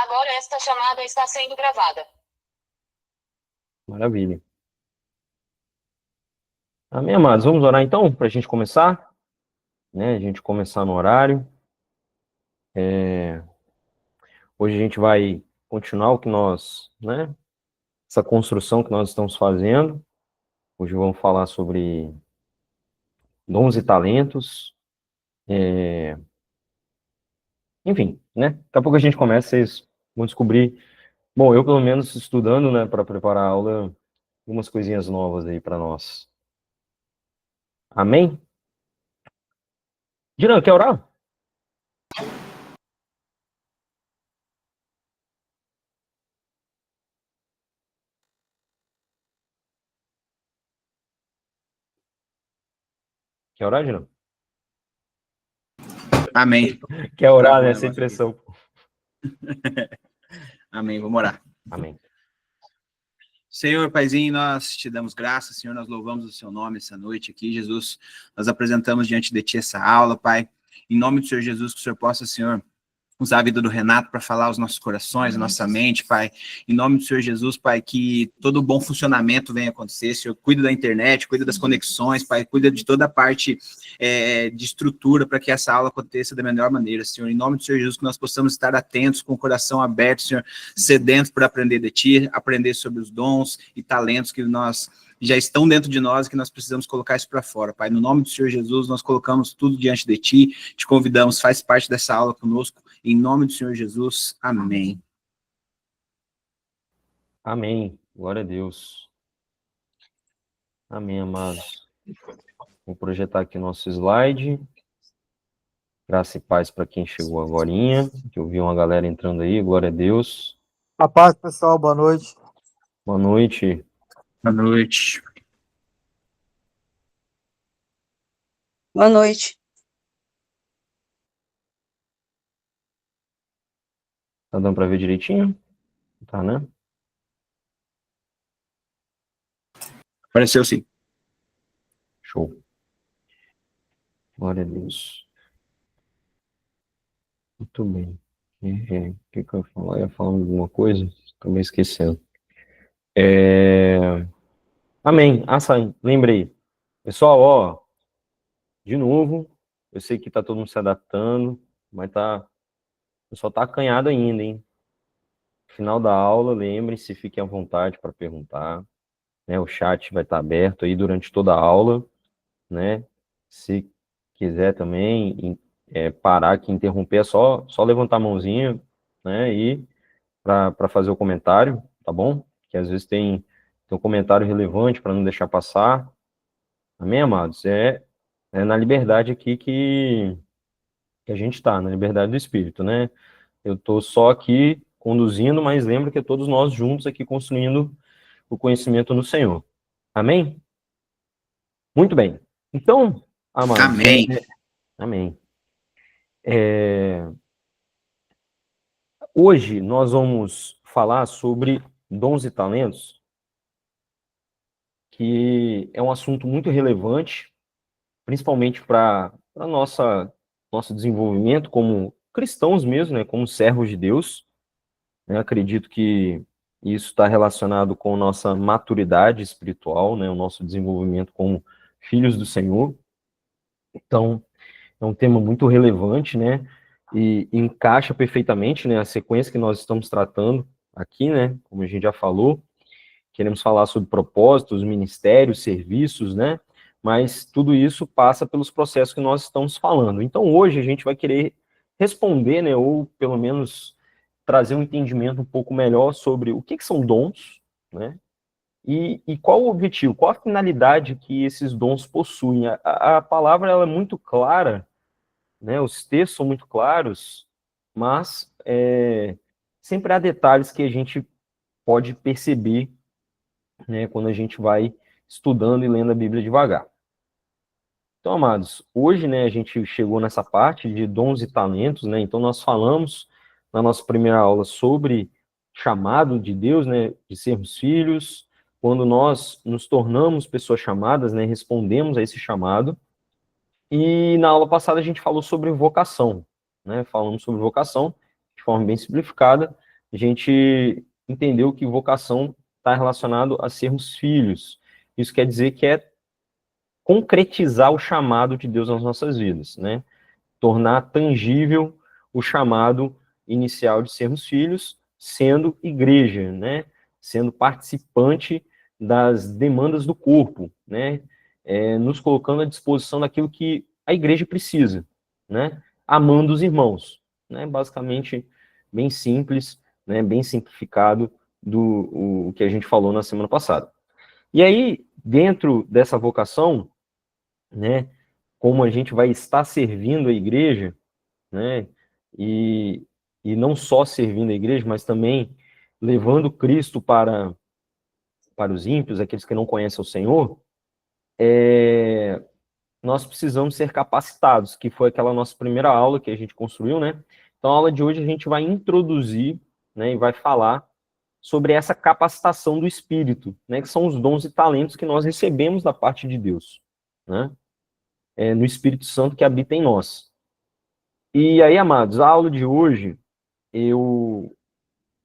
Agora esta chamada está sendo gravada. Maravilha. Amém, amados? Vamos orar então, para a gente começar, né? A gente começar no horário. Hoje a gente vai continuar o que nós, né? Essa construção que nós estamos fazendo. Hoje vamos falar sobre dons e talentos. Enfim, né? Daqui a pouco a gente começa, vocês vão descobrir. Bom, eu pelo menos estudando, né, para preparar a aula, algumas coisinhas novas aí para nós. Amém? Diran, quer orar? Quer orar, Diran? Amém. Quer orar, né? Sem pressão. Amém, vamos orar. Amém. Senhor, Paizinho, nós te damos graças, Senhor, nós louvamos o seu nome essa noite aqui, Jesus. Nós apresentamos diante de ti essa aula, Pai. Em nome do Senhor Jesus, que o Senhor possa, Senhor, usar a vida do Renato para falar aos nossos corações, a nossa mente, Pai. Em nome do Senhor Jesus, Pai, que todo bom funcionamento venha acontecer. Senhor, cuida da internet, cuida das conexões, Pai, cuida de toda a parte de estrutura para que essa aula aconteça da melhor maneira, Senhor. Em nome do Senhor Jesus, que nós possamos estar atentos, com o coração aberto, Senhor, sedentos para aprender de Ti, aprender sobre os dons e talentos que nós já estão dentro de nós, que nós precisamos colocar isso para fora, Pai. No nome do Senhor Jesus, nós colocamos tudo diante de Ti, te convidamos, faz parte dessa aula conosco, em nome do Senhor Jesus, amém. Amém. Glória a Deus. Amém, amados. Vou projetar aqui nosso slide. Graça e paz para quem chegou agorinha, que eu vi uma galera entrando aí, glória a Deus. A paz, pessoal, boa noite. Boa noite. Boa noite. Boa noite. Tá dando para ver direitinho? Tá, né? Apareceu sim. Show. Glória a Deus. Muito bem. O que eu ia falar? Eu ia falar alguma coisa? Acabei esquecendo. Amém. Lembrei. Pessoal, ó, de novo, eu sei que tá todo mundo se adaptando, mas o pessoal tá acanhado ainda, hein? Final da aula, lembrem-se, fiquem à vontade para perguntar, né? O chat vai estar aberto aí durante toda a aula, né? Se quiser também parar aqui, interromper, é só levantar a mãozinha, né? E para fazer o comentário, tá bom? Que às vezes tem um comentário relevante para não deixar passar. Amém, amados? É na liberdade aqui que a gente está, na liberdade do Espírito, né? Eu estou só aqui conduzindo, mas lembra que é todos nós juntos aqui construindo o conhecimento no Senhor. Amém? Muito bem. Então, amados... Amém. Amém. Hoje nós vamos falar sobre dons e talentos, que é um assunto muito relevante, principalmente para nosso desenvolvimento como cristãos mesmo, né, como servos de Deus. Eu acredito que isso está relacionado com nossa maturidade espiritual, né, o nosso desenvolvimento como filhos do Senhor. Então, é um tema muito relevante, né, e encaixa perfeitamente, né, a sequência que nós estamos tratando aqui, né, como a gente já falou. Queremos falar sobre propósitos, ministérios, serviços, né, mas tudo isso passa pelos processos que nós estamos falando. Então, hoje a gente vai querer responder, né, ou pelo menos trazer um entendimento um pouco melhor sobre o que são dons, né, e qual o objetivo, qual a finalidade que esses dons possuem. A palavra ela é muito clara, né, os textos são muito claros, mas sempre há detalhes que a gente pode perceber, né, quando a gente vai estudando e lendo a Bíblia devagar. Então, amados, hoje, né, a gente chegou nessa parte de dons e talentos, né, então nós falamos na nossa primeira aula sobre chamado de Deus, né, de sermos filhos, quando nós nos tornamos pessoas chamadas, né, respondemos a esse chamado, e na aula passada a gente falou sobre vocação, né, falamos sobre vocação de forma bem simplificada, a gente entendeu que vocação está relacionado a sermos filhos. Isso quer dizer que é concretizar o chamado de Deus nas nossas vidas, né? Tornar tangível o chamado inicial de sermos filhos, sendo igreja, né? Sendo participante das demandas do corpo, né? Nos colocando à disposição daquilo que a igreja precisa, né? Amando os irmãos, né? Basicamente, bem simples, né? Bem simplificado o que a gente falou na semana passada. E aí, dentro dessa vocação, né? Como a gente vai estar servindo a igreja, né? E não só servindo a igreja, mas também levando Cristo para os ímpios, aqueles que não conhecem o Senhor, nós precisamos ser capacitados, que foi aquela nossa primeira aula que a gente construiu, né? Então, a aula de hoje a gente vai introduzir, né, e vai falar sobre essa capacitação do Espírito, né, que são os dons e talentos que nós recebemos da parte de Deus, né? No Espírito Santo que habita em nós. E aí, amados, a aula de hoje,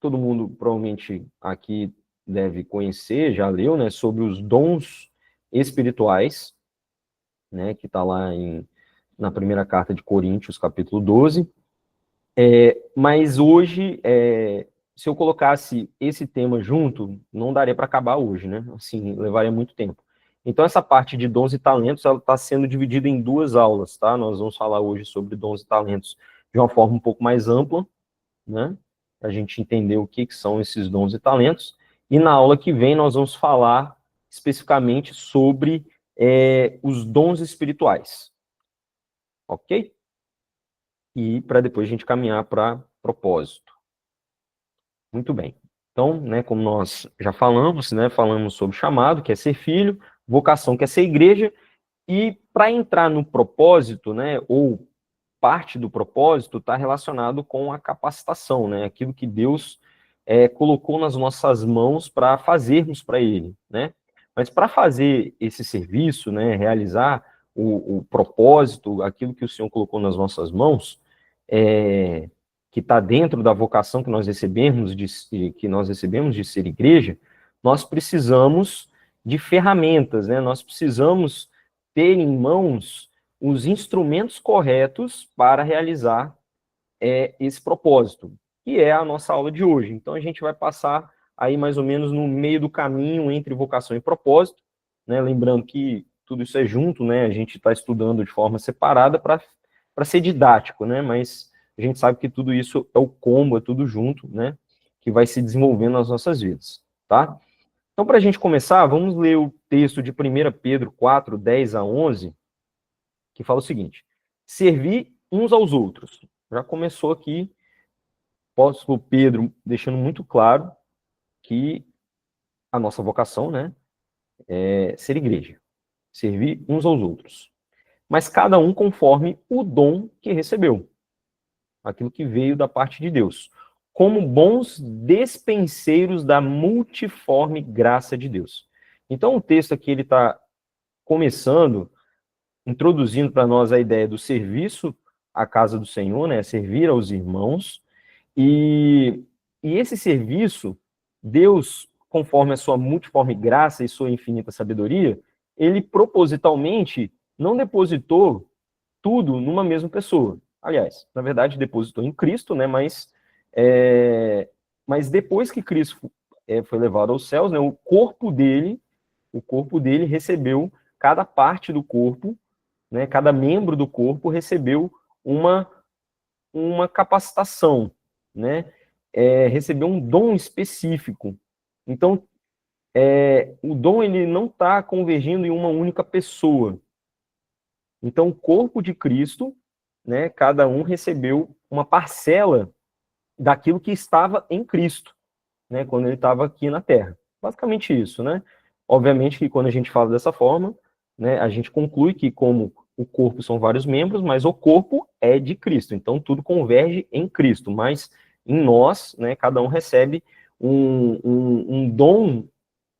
todo mundo provavelmente aqui deve conhecer, já leu, né, sobre os dons espirituais, né, que está lá na primeira carta de Coríntios, capítulo 12. Mas hoje, se eu colocasse esse tema junto, não daria para acabar hoje, né? Assim, levaria muito tempo. Então, essa parte de dons e talentos, ela está sendo dividida em duas aulas, tá? Nós vamos falar hoje sobre dons e talentos de uma forma um pouco mais ampla, né? A gente entender o que são esses dons e talentos. E na aula que vem, nós vamos falar especificamente sobre os dons espirituais. Ok? E para depois a gente caminhar para propósito. Muito bem. Então, né, como nós já falamos, né, falamos sobre chamado, que é ser filho, vocação, que é ser igreja, e para entrar no propósito, né, ou parte do propósito, está relacionado com a capacitação, né, aquilo que Deus colocou nas nossas mãos para fazermos para Ele, né. Mas para fazer esse serviço, né, realizar o propósito, aquilo que o Senhor colocou nas nossas mãos, que está dentro da vocação que nós recebemos de ser igreja, nós precisamos de ferramentas, né? Nós precisamos ter em mãos os instrumentos corretos para realizar esse propósito, que é a nossa aula de hoje. Então, a gente vai passar aí mais ou menos no meio do caminho entre vocação e propósito, né? Lembrando que tudo isso é junto, né? A gente está estudando de forma separada para ser didático, né? Mas a gente sabe que tudo isso é o combo, é tudo junto, né? Que vai se desenvolvendo nas nossas vidas, tá? Então, para a gente começar, vamos ler o texto de 1 Pedro 4, 10 a 11, que fala o seguinte: servir uns aos outros. Já começou aqui, o apóstolo Pedro deixando muito claro que a nossa vocação, né, é ser igreja, servir uns aos outros. Mas cada um conforme o dom que recebeu, aquilo que veio da parte de Deus, como bons despenseiros da multiforme graça de Deus. Então, o texto aqui, ele está começando, introduzindo para nós a ideia do serviço à casa do Senhor, né, servir aos irmãos, e esse serviço, Deus, conforme a sua multiforme graça e sua infinita sabedoria, ele propositalmente não depositou tudo numa mesma pessoa. Aliás, na verdade, depositou em Cristo, né? Mas depois que Cristo foi levado aos céus, né? O corpo dele recebeu, cada parte do corpo, né? Cada membro do corpo recebeu uma capacitação, né? Recebeu um dom específico. Então, o dom ele não está convergindo em uma única pessoa. Então, o corpo de Cristo, né, cada um recebeu uma parcela daquilo que estava em Cristo, né, quando ele estava aqui na Terra. Basicamente isso, né? Obviamente que quando a gente fala dessa forma, né, a gente conclui que como o corpo são vários membros, mas o corpo é de Cristo. Então, tudo converge em Cristo, mas em nós, né, cada um recebe um dom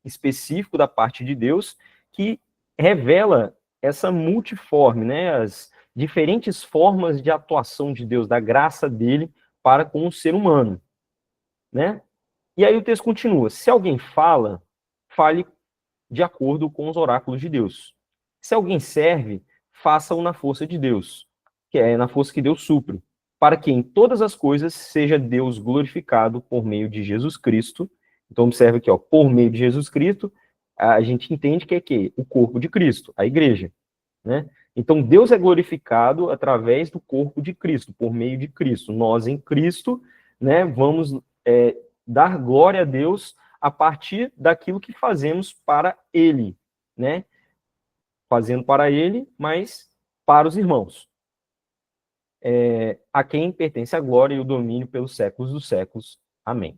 específico da parte de Deus que revela essa multiforme, né, as diferentes formas de atuação de Deus, da graça dele para com o ser humano. né? E aí o texto continua: se alguém fala, fale de acordo com os oráculos de Deus. Se alguém serve, faça-o na força de Deus, que é na força que Deus supre, para que em todas as coisas seja Deus glorificado por meio de Jesus Cristo. Então observe aqui, ó, por meio de Jesus Cristo, a gente entende que é o corpo de Cristo, a igreja, né? Então Deus é glorificado através do corpo de Cristo, por meio de Cristo. Nós em Cristo, né, vamos dar glória a Deus a partir daquilo que fazemos para Ele, né? Fazendo para Ele, mas para os irmãos. A quem pertence a glória e o domínio pelos séculos dos séculos. Amém.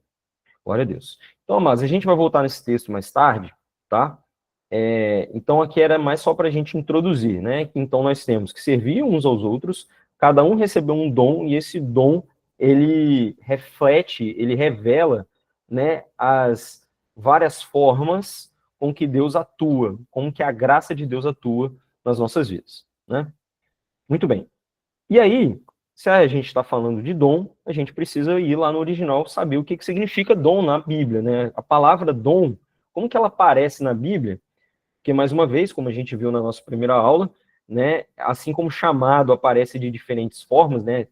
Glória a Deus. Então, amados, a gente vai voltar nesse texto mais tarde, tá? Então, aqui era mais só para a gente introduzir, né? Então, nós temos que servir uns aos outros, cada um recebeu um dom, e esse dom, ele reflete, ele revela, né, as várias formas com que Deus atua, como que a graça de Deus atua nas nossas vidas, né? Muito bem. E aí, se a gente está falando de dom, a gente precisa ir lá no original, saber o que significa dom na Bíblia, né? A palavra dom, como que ela aparece na Bíblia? Porque, mais uma vez, como a gente viu na nossa primeira aula, né, assim como chamado aparece de diferentes formas, né,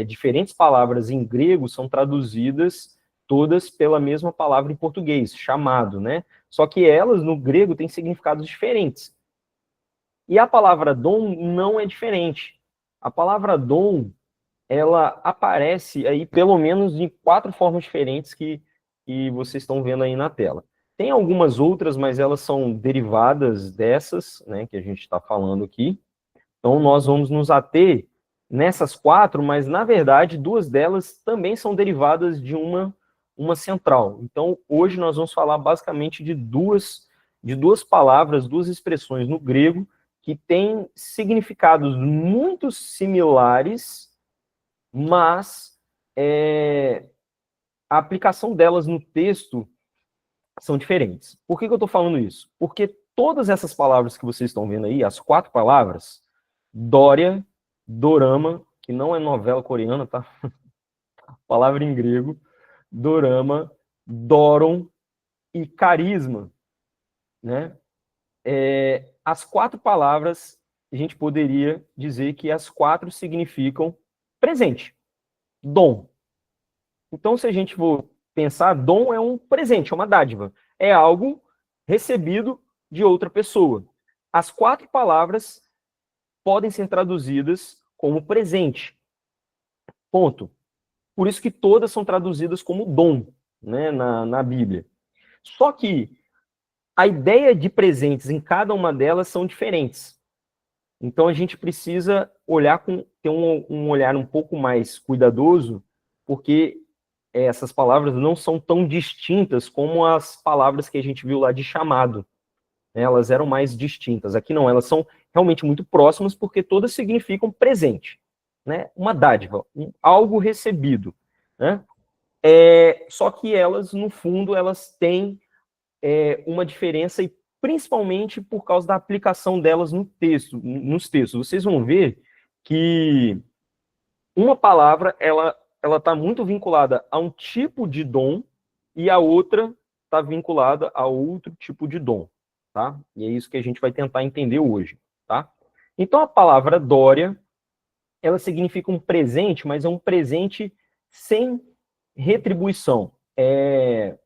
diferentes palavras em grego são traduzidas todas pela mesma palavra em português, chamado, né? Só que elas, no grego, têm significados diferentes. E a palavra dom não é diferente. A palavra dom, ela aparece aí pelo menos em 4 formas diferentes que vocês estão vendo aí na tela. Tem algumas outras, mas elas são derivadas dessas, né, que a gente está falando aqui. Então, nós vamos nos ater nessas 4, mas, na verdade, 2 delas também são derivadas de uma central. Então, hoje nós vamos falar basicamente de duas palavras, 2 expressões no grego, que têm significados muito similares, mas a aplicação delas no texto são diferentes. Por que eu estou falando isso? Porque todas essas palavras que vocês estão vendo aí, as 4 palavras, Dória, Dorama, que não é novela coreana, tá? Palavra em grego, Dorama, Doron e carisma, né? As 4 palavras, a gente poderia dizer que as 4 significam presente, dom. Então, se a gente for pensar, dom é um presente, é uma dádiva. É algo recebido de outra pessoa. As 4 palavras podem ser traduzidas como presente. Ponto. Por isso que todas são traduzidas como dom, né, na Bíblia. Só que a ideia de presentes em cada uma delas são diferentes. Então, a gente precisa ter um olhar um pouco mais cuidadoso, porque essas palavras não são tão distintas como as palavras que a gente viu lá de chamado. Elas eram mais distintas. Aqui não, elas são realmente muito próximas, porque todas significam presente, né? Uma dádiva, algo recebido, né? Só que elas, no fundo, elas têm uma diferença, e principalmente por causa da aplicação delas nos textos. Vocês vão ver que uma palavra, ela está muito vinculada a um tipo de dom, e a outra está vinculada a outro tipo de dom, tá? E é isso que a gente vai tentar entender hoje, tá? Então, a palavra Dória, ela significa um presente, mas é um presente sem retribuição. É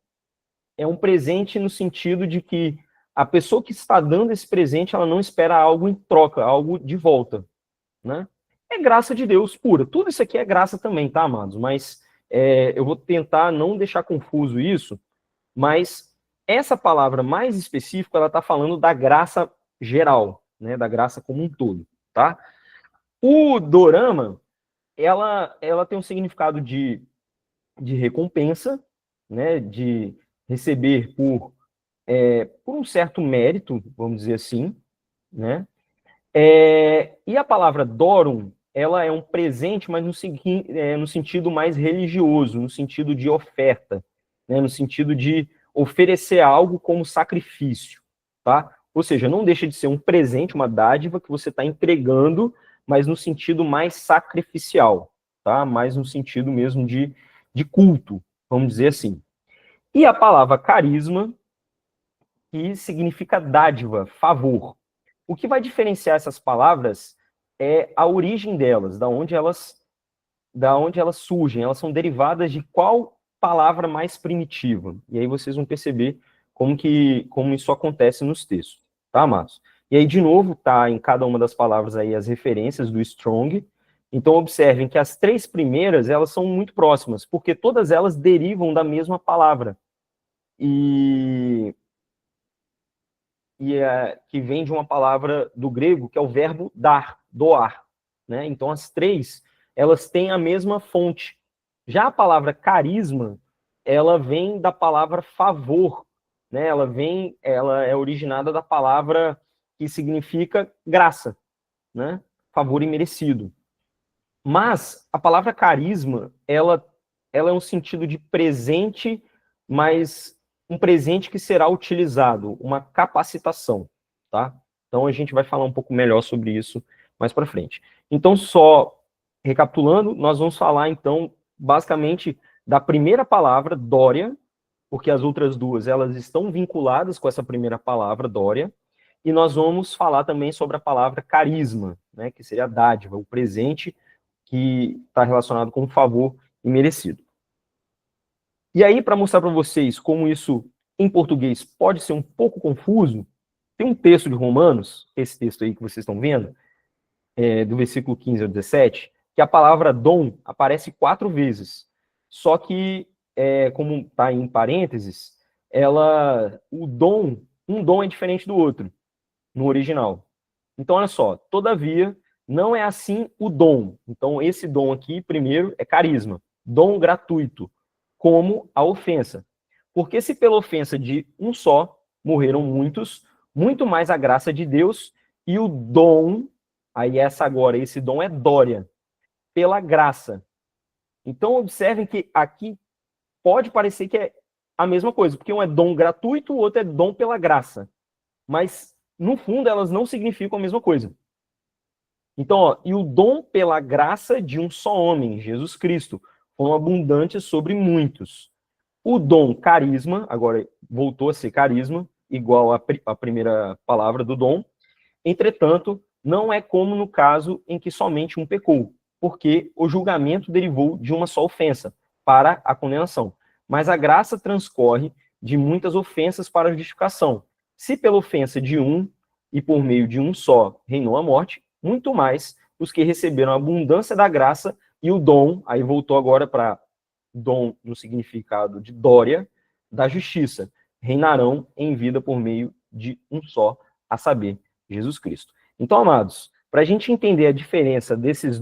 um presente no sentido de que a pessoa que está dando esse presente, ela não espera algo em troca, algo de volta, né? É graça de Deus pura. Tudo isso aqui é graça também, tá, amados? Mas eu vou tentar não deixar confuso isso, mas essa palavra mais específica, ela está falando da graça geral, né? Da graça como um todo, tá? O dorama, ela tem um significado de recompensa, né? De receber por um certo mérito, vamos dizer assim, né? E a palavra dorum, ela é um presente, mas no sentido mais religioso, no sentido de oferta, né? No sentido de oferecer algo como sacrifício, tá? Ou seja, não deixa de ser um presente, uma dádiva que você está entregando, mas no sentido mais sacrificial, tá? Mais no sentido mesmo de culto, vamos dizer assim. E a palavra carisma, que significa dádiva, favor. O que vai diferenciar essas palavras é a origem delas, da onde elas surgem. Elas são derivadas de qual palavra mais primitiva. E aí vocês vão perceber como isso acontece nos textos, tá, amados? E aí, de novo, tá em cada uma das palavras aí as referências do Strong. Então, observem que as três primeiras, elas são muito próximas, porque todas elas derivam da mesma palavra. Que vem de uma palavra do grego, que é o verbo dar, doar, né? Então, as três, elas têm a mesma fonte. Já a palavra carisma, ela vem da palavra favor, né? Ela é originada da palavra que significa graça, né? Favor imerecido. Mas a palavra carisma, ela é um sentido de presente, mas um presente que será utilizado, uma capacitação, tá? Então a gente vai falar um pouco melhor sobre isso mais para frente. Então, só recapitulando, nós vamos falar então basicamente da primeira palavra, dória, porque as outras duas, elas estão vinculadas com essa primeira palavra, dória, e nós vamos falar também sobre a palavra carisma, né, que seria a dádiva, o presente que está relacionado com o favor imerecido. E aí, para mostrar para vocês como isso, em português, pode ser um pouco confuso, tem um texto de Romanos, esse texto aí que vocês estão vendo, do versículo 15 ao 17, que a palavra dom aparece 4 vezes. Só que, como está em parênteses, um dom é diferente do outro, no original. Então, olha só, todavia, não é assim o dom. Então, esse dom aqui, primeiro, é carisma. Dom gratuito, como a ofensa. Porque se pela ofensa de um só morreram muitos, muito mais a graça de Deus e o dom, aí esse dom é dória, pela graça. Então, observem que aqui pode parecer que é a mesma coisa, porque um é dom gratuito, o outro é dom pela graça. Mas, no fundo, elas não significam a mesma coisa. Então, ó, e o dom pela graça de um só homem, Jesus Cristo, foram abundantes sobre muitos. O dom carisma, agora voltou a ser carisma, igual a primeira palavra do dom. Entretanto, não é como no caso em que somente um pecou, porque o julgamento derivou de uma só ofensa, para a condenação. Mas a graça transcorre de muitas ofensas para a justificação. Se pela ofensa de um, e por meio de um só, reinou a morte, muito mais os que receberam a abundância da graça e o dom, aí voltou agora para dom no significado de dória, da justiça, reinarão em vida por meio de um só, a saber, Jesus Cristo. Então, amados, para a gente entender a diferença desses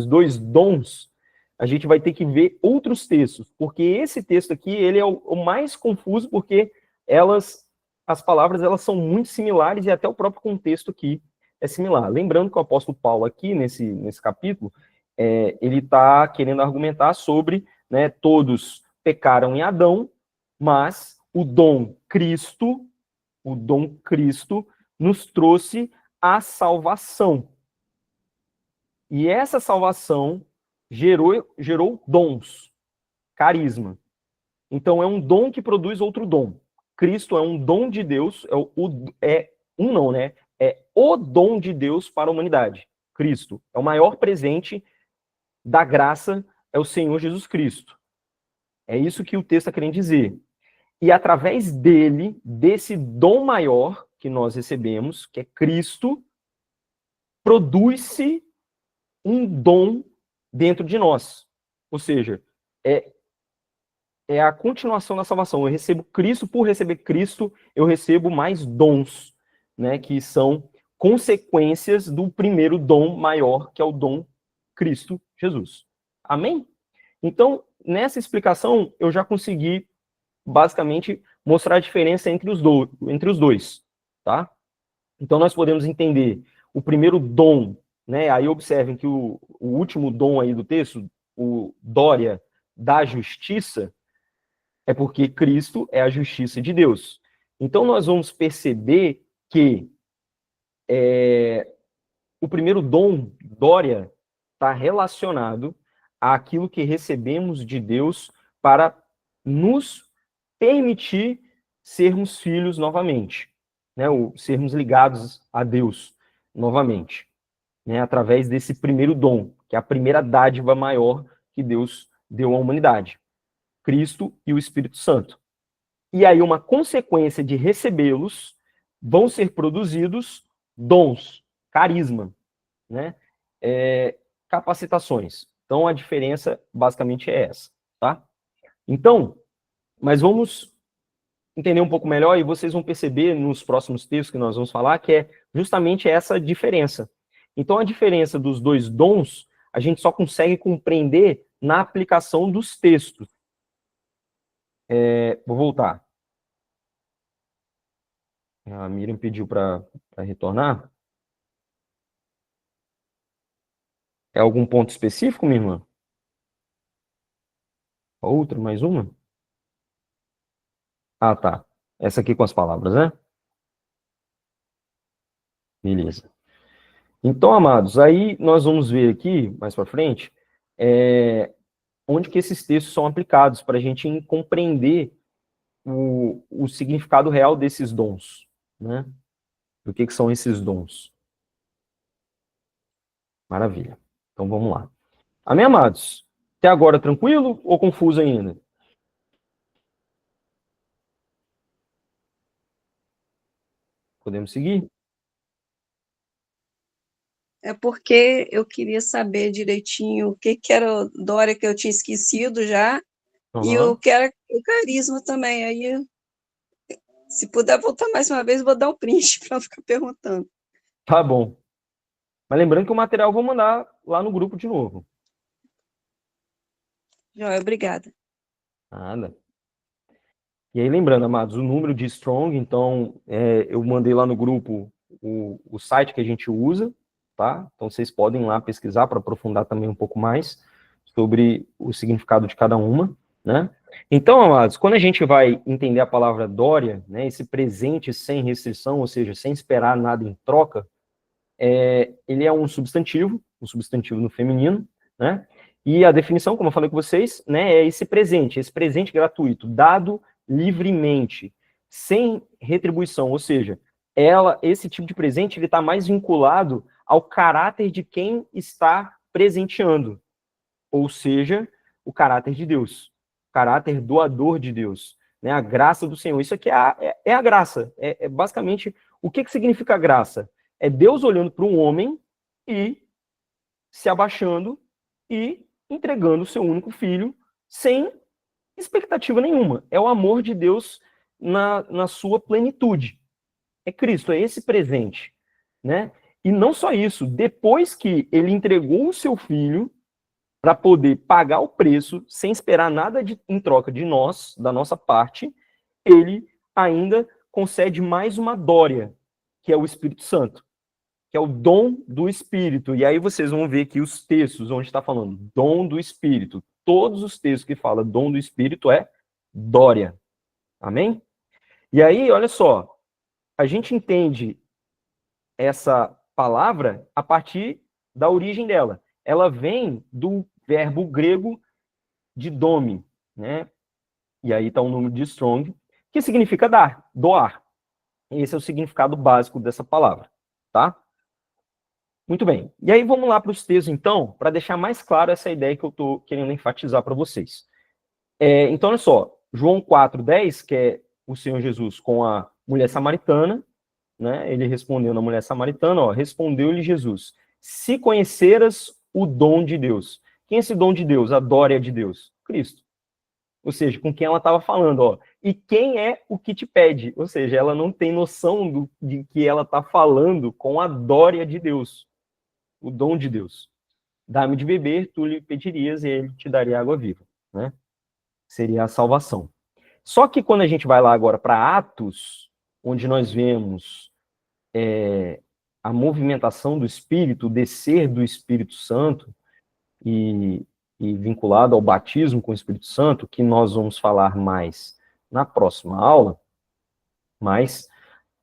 dois dons, a gente vai ter que ver outros textos, porque esse texto aqui, ele é o mais confuso, porque as palavras, elas são muito similares, e até o próprio contexto aqui é similar. Lembrando que o apóstolo Paulo aqui, nesse capítulo, ele está querendo argumentar sobre, né, todos pecaram em Adão, mas o dom Cristo nos trouxe a salvação. E essa salvação gerou dons, carisma. Então é um dom que produz outro dom. Cristo é um dom de Deus, é o dom de Deus para a humanidade. Cristo é o maior presente da graça, é o Senhor Jesus Cristo. É isso que o texto está querendo dizer. E através dele, desse dom maior que nós recebemos, que é Cristo, produz-se um dom dentro de nós. Ou seja, é a continuação da salvação. Eu recebo Cristo, por receber Cristo, eu recebo mais dons, né, que são consequências do primeiro dom maior, que é o dom Cristo Jesus. Amém? Então, nessa explicação, eu já consegui, basicamente, mostrar a diferença entre os dois, tá? Então, nós podemos entender o primeiro dom, né? Aí observem que o último dom aí do texto, o dória da justiça, é porque Cristo é a justiça de Deus. Então, nós vamos perceber que o primeiro dom, dória, está relacionado àquilo que recebemos de Deus para nos permitir sermos filhos novamente, né? Sermos ligados a Deus novamente, né? Através desse primeiro dom, que é a primeira dádiva maior que Deus deu à humanidade, Cristo e o Espírito Santo. E aí, uma consequência de recebê-los, vão ser produzidos dons, carisma, né? Capacitações. Então, a diferença basicamente é essa, tá? Então, mas vamos entender um pouco melhor e vocês vão perceber nos próximos textos que nós vamos falar que é justamente essa diferença. Então, a diferença dos dois dons, a gente só consegue compreender na aplicação dos textos. Vou voltar. A Miriam pediu para retornar. É algum ponto específico, minha irmã? Outra, mais uma? Ah, tá. Essa aqui com as palavras, né? Beleza. Então, amados, aí nós vamos ver aqui, mais para frente, onde que esses textos são aplicados para a gente compreender o significado real desses dons, né? Do que são esses dons. Maravilha. Então, vamos lá. Amém, amados? Até agora, tranquilo ou confuso ainda? Podemos seguir? É porque eu queria saber direitinho o que era o Dória que eu tinha esquecido já, e eu quero o carisma também. Aí, se puder voltar mais uma vez, eu vou dar um print para ficar perguntando. Tá bom. Mas lembrando que o material eu vou mandar lá no grupo de novo. Joia, obrigada. Nada. E aí, lembrando, amados, o número de Strong, então, eu mandei lá no grupo o site que a gente usa, tá? Então, vocês podem lá pesquisar para aprofundar também um pouco mais sobre o significado de cada uma, né? Então, amados, quando a gente vai entender a palavra Dória, né, esse presente sem restrição, ou seja, sem esperar nada em troca, ele é um substantivo no feminino, né? E a definição, como eu falei com vocês, né, é esse presente gratuito, dado livremente, sem retribuição, ou seja, esse tipo de presente ele está mais vinculado ao caráter de quem está presenteando, ou seja, o caráter de Deus, o caráter doador de Deus, né, a graça do Senhor. Isso aqui é a graça, basicamente, o que significa a graça? É Deus olhando para um homem e se abaixando e entregando o seu único filho sem expectativa nenhuma. É o amor de Deus na sua plenitude. É Cristo, é esse presente, né? E não só isso, depois que ele entregou o seu filho para poder pagar o preço, sem esperar nada em troca de nós, da nossa parte, ele ainda concede mais uma dória, que é o Espírito Santo, que é o dom do Espírito. E aí vocês vão ver aqui os textos onde está falando dom do Espírito. Todos os textos que falam dom do Espírito é dória. Amém? E aí, olha só, a gente entende essa palavra a partir da origem dela. Ela vem do verbo grego didome, né? E aí está o número de Strong, que significa dar, doar. Esse é o significado básico dessa palavra, tá? Muito bem. E aí vamos lá para os textos, então, para deixar mais claro essa ideia que eu estou querendo enfatizar para vocês. Então, olha só, João 4:10, que é o Senhor Jesus com a mulher samaritana, né? Ele respondeu na mulher samaritana, ó, respondeu-lhe Jesus, se conheceras o dom de Deus. Quem é esse dom de Deus? A dória de Deus? Cristo. Ou seja, com quem ela estava falando, ó. E quem é o que te pede? Ou seja, ela não tem noção de que ela está falando com a dória de Deus, o dom de Deus. Dá-me de beber, tu lhe pedirias e ele te daria água viva, né? Seria a salvação. Só que quando a gente vai lá agora para Atos, onde nós vemos a movimentação do Espírito, o descer do Espírito Santo, e vinculado ao batismo com o Espírito Santo, que nós vamos falar mais na próxima aula, mas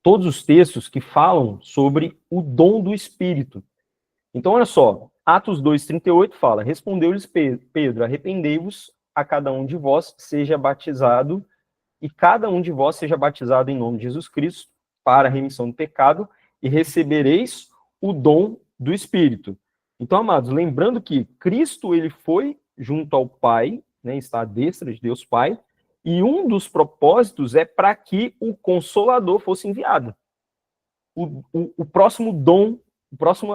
todos os textos que falam sobre o dom do Espírito. Então, olha só, Atos 2:38 fala, respondeu-lhes Pedro, arrependei-vos a cada um de vós seja batizado, e cada um de vós seja batizado em nome de Jesus Cristo para a remissão do pecado, e recebereis o dom do Espírito. Então, amados, lembrando que Cristo, ele foi junto ao Pai, né, está à destra de Deus Pai, e um dos propósitos é para que o Consolador fosse enviado. O próximo dom,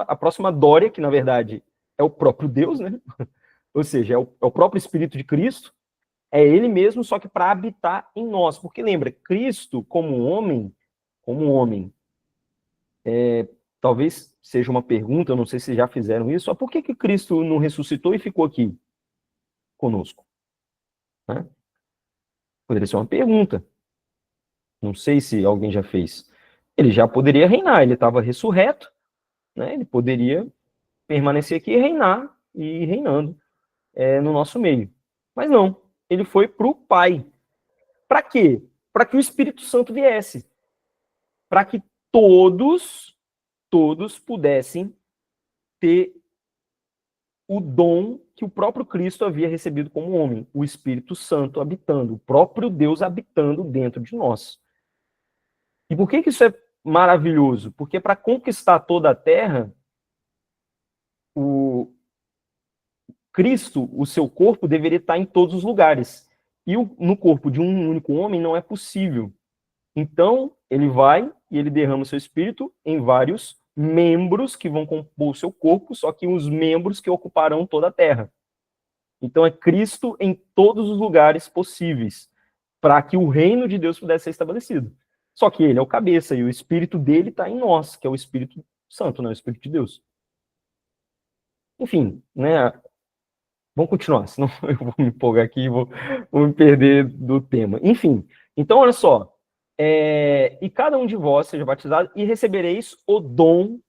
a próxima Dória, que na verdade é o próprio Deus, né? Ou seja, é o próprio Espírito de Cristo, é ele mesmo, só que para habitar em nós. Porque lembra, Cristo, como homem, talvez seja uma pergunta, eu não sei se já fizeram isso, por que Cristo não ressuscitou e ficou aqui conosco? Né? Poderia ser uma pergunta. Não sei se alguém já fez. Ele já poderia reinar, ele estava ressurreto, né? Ele poderia permanecer aqui e reinar, e ir reinando no nosso meio. Mas não, ele foi para o Pai. Para quê? Para que o Espírito Santo viesse. Para que todos pudessem ter o dom que o próprio Cristo havia recebido como homem, o Espírito Santo habitando, o próprio Deus habitando dentro de nós. E por que isso é maravilhoso? Porque para conquistar toda a terra, o Cristo, o seu corpo, deveria estar em todos os lugares. E no corpo de um único homem não é possível. Então, ele vai e ele derrama o seu espírito em vários membros que vão compor o seu corpo, só que os membros que ocuparão toda a terra. Então, é Cristo em todos os lugares possíveis, para que o reino de Deus pudesse ser estabelecido. Só que ele é o cabeça, e o espírito dele está em nós, que é o Espírito Santo, né? O Espírito de Deus. Enfim, né? Vamos continuar, senão eu vou me empolgar aqui e vou me perder do tema. Enfim, então olha só. E cada um de vós seja batizado e recebereis o dom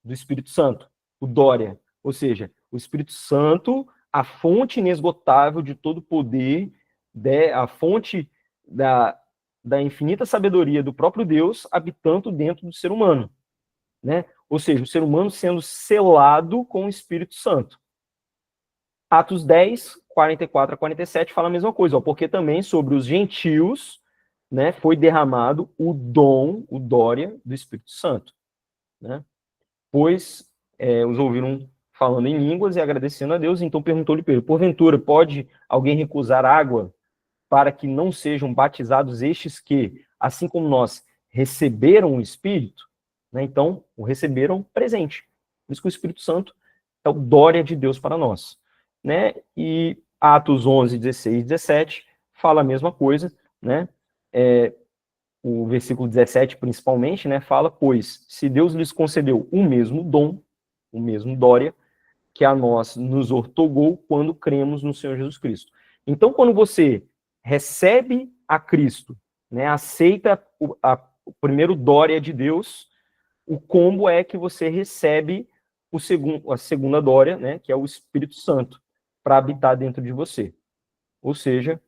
do Espírito Santo, o Dória. Ou seja, o Espírito Santo, a fonte inesgotável de todo poder, a fonte da infinita sabedoria do próprio Deus habitando dentro do ser humano. Né? Ou seja, o ser humano sendo selado com o Espírito Santo. Atos 10, 44 a 47 fala a mesma coisa, porque também sobre os gentios, né, foi derramado o dom, o Dória do Espírito Santo. Né? Pois os ouviram falando em línguas e agradecendo a Deus, então perguntou-lhe Pedro, porventura pode alguém recusar água para que não sejam batizados estes que, assim como nós, receberam o Espírito? Né? Então, o receberam presente. Por isso que o Espírito Santo é o Dória de Deus para nós. Né? E Atos 11, 16 e 17 fala a mesma coisa, né? O versículo 17, principalmente, né, fala, pois, se Deus lhes concedeu o mesmo dom, o mesmo Dória, que a nós nos ortogou quando cremos no Senhor Jesus Cristo. Então, quando você recebe a Cristo, né, aceita o primeiro Dória de Deus, o combo é que você recebe a segunda Dória, né, que é o Espírito Santo, para habitar dentro de você. Ou seja,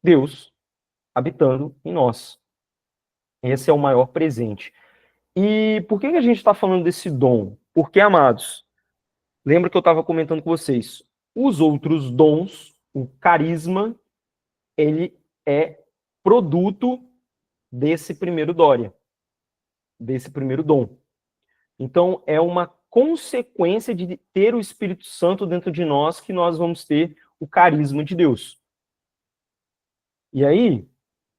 Deus habitando em nós. Esse é o maior presente. E por que a gente está falando desse dom? Porque, amados, lembra que eu estava comentando com vocês, os outros dons, o carisma, ele é produto desse primeiro Dória, desse primeiro dom. Então, é uma consequência de ter o Espírito Santo dentro de nós que nós vamos ter o carisma de Deus. E aí,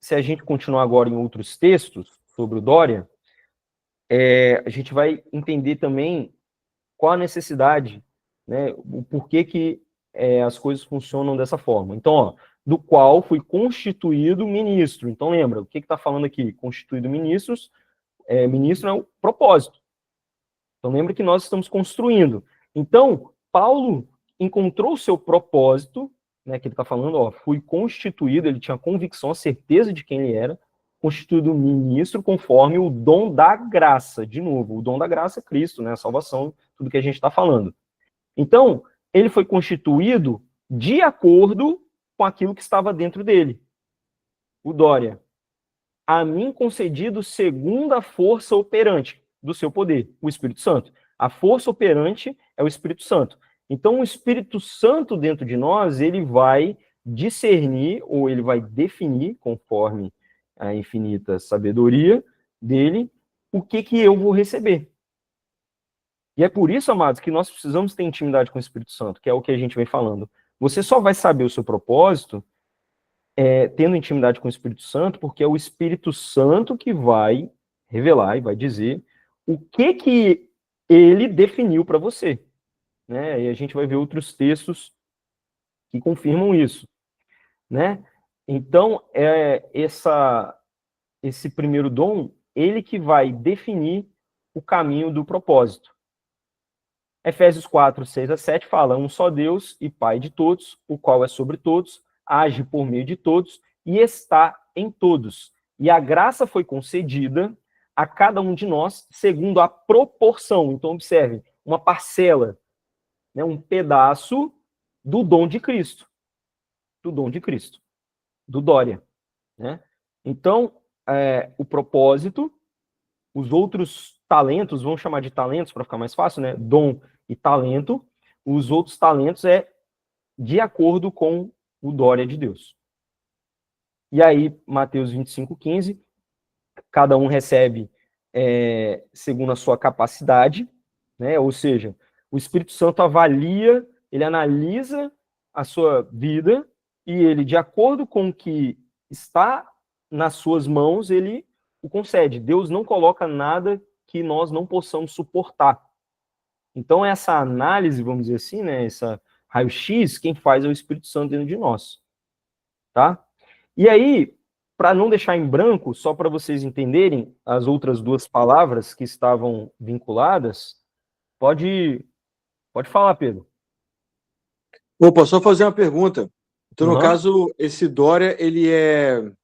se a gente continuar agora em outros textos sobre o Dória, a gente vai entender também qual a necessidade, né, o porquê que as coisas funcionam dessa forma. Então, ó, do qual fui constituído ministro. Então, lembra, o que está falando aqui? Constituído ministro é o propósito. Então, lembra que nós estamos construindo. Então, Paulo encontrou o seu propósito, né, que ele está falando, ó, fui constituído, ele tinha convicção, a certeza de quem ele era, constituído ministro conforme o dom da graça. De novo, o dom da graça é Cristo, né, a salvação, tudo que a gente está falando. Então, ele foi constituído de acordo com aquilo que estava dentro dele. O Dória. A mim concedido segundo a força operante do seu poder, o Espírito Santo. A força operante é o Espírito Santo. Então, o Espírito Santo dentro de nós, ele vai discernir, ou ele vai definir, conforme a infinita sabedoria dele, o que eu vou receber. E é por isso, amados, que nós precisamos ter intimidade com o Espírito Santo, que é o que a gente vem falando. Você só vai saber o seu propósito tendo intimidade com o Espírito Santo, porque é o Espírito Santo que vai revelar e vai dizer o que ele definiu para você. Né? E a gente vai ver outros textos que confirmam isso. Né? Então, esse primeiro dom, ele que vai definir o caminho do propósito. Efésios 4, 6 a 7 fala: um só Deus e Pai de todos, o qual é sobre todos, age por meio de todos e está em todos. E a graça foi concedida a cada um de nós segundo a proporção. Então, observe, uma parcela, né, um pedaço do dom de Cristo. Do dom de Cristo. Do Dória. Né? Então, o propósito, os outros talentos, vamos chamar de talentos para ficar mais fácil, né? Dom e talento, os outros talentos de acordo com o Dória de Deus. E aí, Mateus 25:15, cada um recebe segundo a sua capacidade, né? Ou seja, o Espírito Santo avalia, ele analisa a sua vida e ele, de acordo com o que está nas suas mãos, ele o concede. Deus não coloca nada que nós não possamos suportar. Então, essa análise, vamos dizer assim, né, essa raio-x, quem faz é o Espírito Santo dentro de nós. Tá? E aí, para não deixar em branco, só para vocês entenderem as outras duas palavras que estavam vinculadas, pode falar, Pedro. Opa, só fazer uma pergunta. Então, no Uhum. caso, esse Dória, o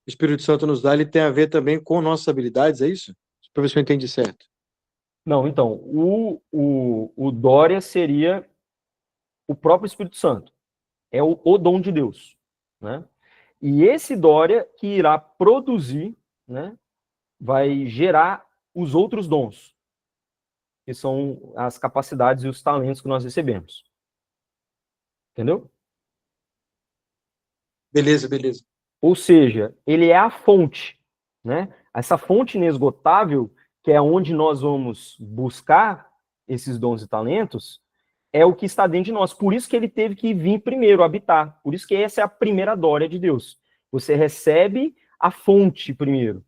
Espírito Santo nos dá, ele tem a ver também com nossas habilidades, é isso? Para ver se eu entendi certo. Não, então, o Dória seria o próprio Espírito Santo. É o dom de Deus, né? E esse Dória que irá produzir, né, vai gerar os outros dons, que são as capacidades e os talentos que nós recebemos. Entendeu? Beleza. Ou seja, ele é a fonte, né? Essa fonte inesgotável, que é onde nós vamos buscar esses dons e talentos, é o que está dentro de nós. Por isso que ele teve que vir primeiro, habitar. Por isso que essa é a primeira Dória de Deus. Você recebe a fonte primeiro,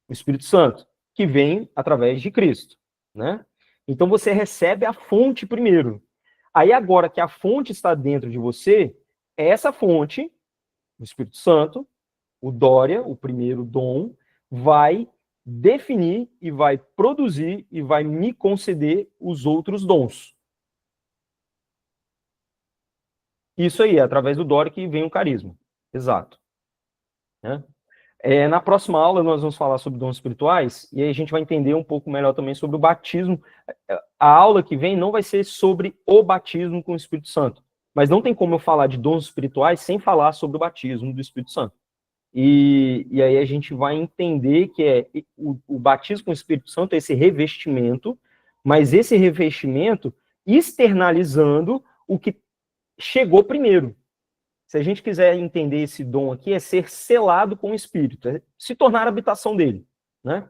o Espírito Santo, que vem através de Cristo, né? Então você recebe a fonte primeiro. Aí agora que a fonte está dentro de você, essa fonte, o Espírito Santo, o Dória, o primeiro dom, vai definir e vai produzir e vai me conceder os outros dons. Isso aí, é através do Dória que vem o carisma. Exato. Né? Na próxima aula nós vamos falar sobre dons espirituais e aí a gente vai entender um pouco melhor também sobre o batismo. A aula que vem não vai ser sobre o batismo com o Espírito Santo, mas não tem como eu falar de dons espirituais sem falar sobre o batismo do Espírito Santo. E aí a gente vai entender que o batismo com o Espírito Santo é esse revestimento, mas esse revestimento externalizando o que chegou primeiro. Se a gente quiser entender esse dom aqui, é ser selado com o Espírito, é se tornar a habitação dele, né?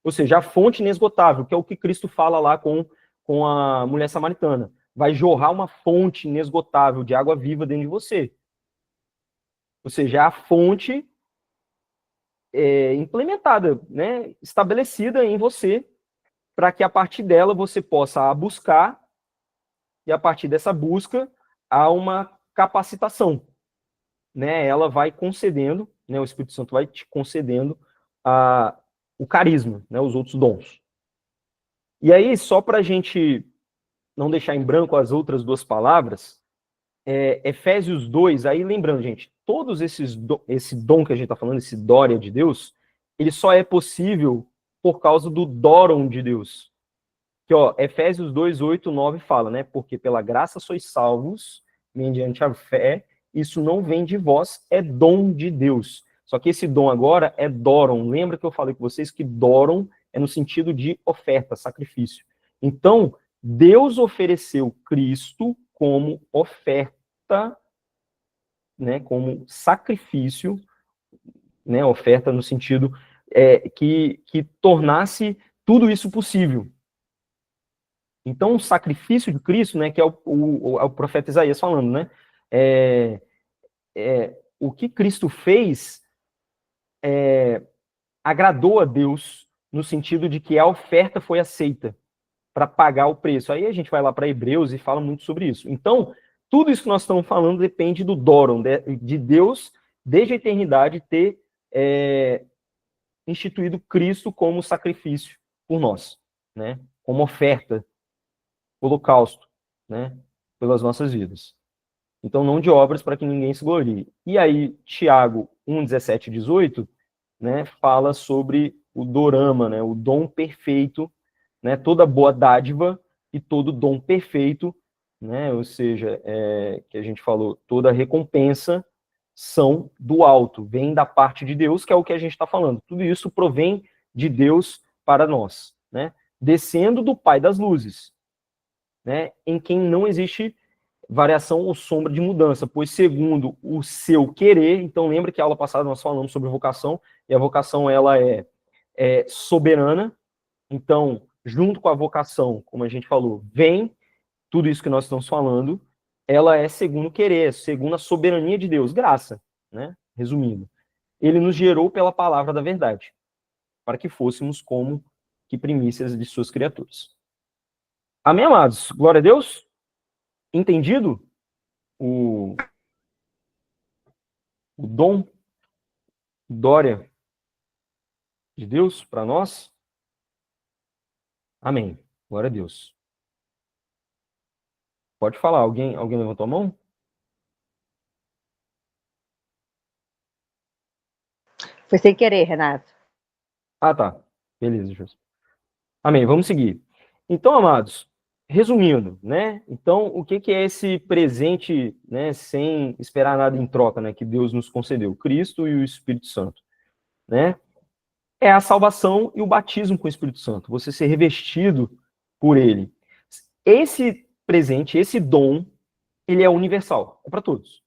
Ou seja, a fonte inesgotável, que é o que Cristo fala lá com a mulher samaritana. Vai jorrar uma fonte inesgotável de água viva dentro de você. Ou seja, a fonte implementada, né? Estabelecida em você, para que a partir dela você possa a buscar, e a partir dessa busca há uma capacitação. Né, ela vai concedendo, né, o Espírito Santo vai te concedendo o carisma, né, os outros dons. E aí, só para a gente não deixar em branco as outras duas palavras, Efésios 2, aí lembrando, gente, todos esse dom que a gente está falando, esse Dória de Deus, ele só é possível por causa do Dóron de Deus. Que, ó, Efésios 2, 8, 9 fala, né, porque pela graça sois salvos, mediante a fé, isso não vem de vós, é dom de Deus. Só que esse dom agora é Dóron. Lembra que eu falei com vocês que Dóron é no sentido de oferta, sacrifício. Então, Deus ofereceu Cristo como oferta né, como sacrifício, né, oferta no sentido que tornasse tudo isso possível. Então, o sacrifício de Cristo, né, que é o profeta Isaías falando, né, o que Cristo fez agradou a Deus no sentido de que a oferta foi aceita para pagar o preço. Aí a gente vai lá para Hebreus e fala muito sobre isso. Então, tudo isso que nós estamos falando depende do Doron, de Deus, desde a eternidade, ter instituído Cristo como sacrifício por nós, né, como oferta, holocausto, né, pelas nossas vidas. Então, não de obras para que ninguém se glorie. E aí, Tiago 1, 17 e 18, né, fala sobre o dorama, né, o dom perfeito, né, toda boa dádiva e todo dom perfeito, né, ou seja, que a gente falou, toda recompensa são do alto, vem da parte de Deus, que é o que a gente está falando. Tudo isso provém de Deus para nós, né, descendo do Pai das luzes, né, em quem não existe variação ou sombra de mudança, pois segundo o seu querer, então lembra que a aula passada nós falamos sobre vocação, e a vocação ela é soberana, então, junto com a vocação, como a gente falou, vem tudo isso que nós estamos falando, ela é segundo o querer, segundo a soberania de Deus, graça, né? Resumindo. Ele nos gerou pela palavra da verdade, para que fôssemos como que primícias de suas criaturas. Amém, amados? Glória a Deus? Entendido o dom, Dória de Deus para nós? Amém. Glória a Deus. Pode falar. Alguém levantou a mão? Foi sem querer, Renato. Ah, tá. Beleza, José. Amém. Vamos seguir. Então, amados, resumindo, né? Então, o que é esse presente, né, sem esperar nada em troca, né, que Deus nos concedeu? Cristo e o Espírito Santo, né? É a salvação e o batismo com o Espírito Santo, você ser revestido por ele. Esse presente, esse dom, ele é universal, é para todos,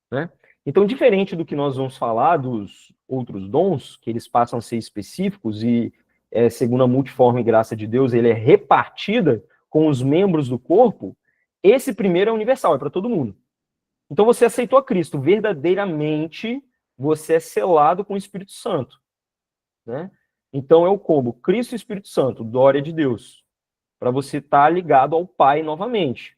né? Então, diferente do que nós vamos falar dos outros dons, que eles passam a ser específicos e, segundo a multiforme graça de Deus, ele é repartida com os membros do corpo, esse primeiro é universal, é para todo mundo. Então, você aceitou a Cristo, verdadeiramente, você é selado com o Espírito Santo, né? Então, é o combo Cristo e Espírito Santo, glória de Deus, para você estar ligado ao Pai novamente,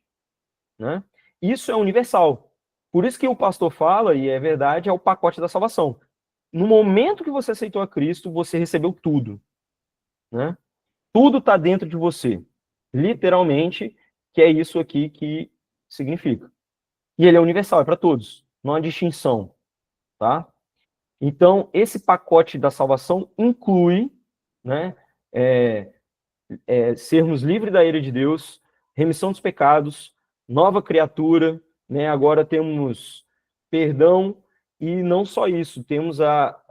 né? Isso é universal. Por isso que o pastor fala, e é verdade, é o pacote da salvação. No momento que você aceitou a Cristo, você recebeu tudo, né? Tudo está dentro de você. Literalmente, que é isso aqui que significa. E ele é universal, é para todos. Não há distinção, tá? Então, esse pacote da salvação inclui, né, sermos livres da ira de Deus, remissão dos pecados, nova criatura, né? Agora temos perdão, e não só isso, temos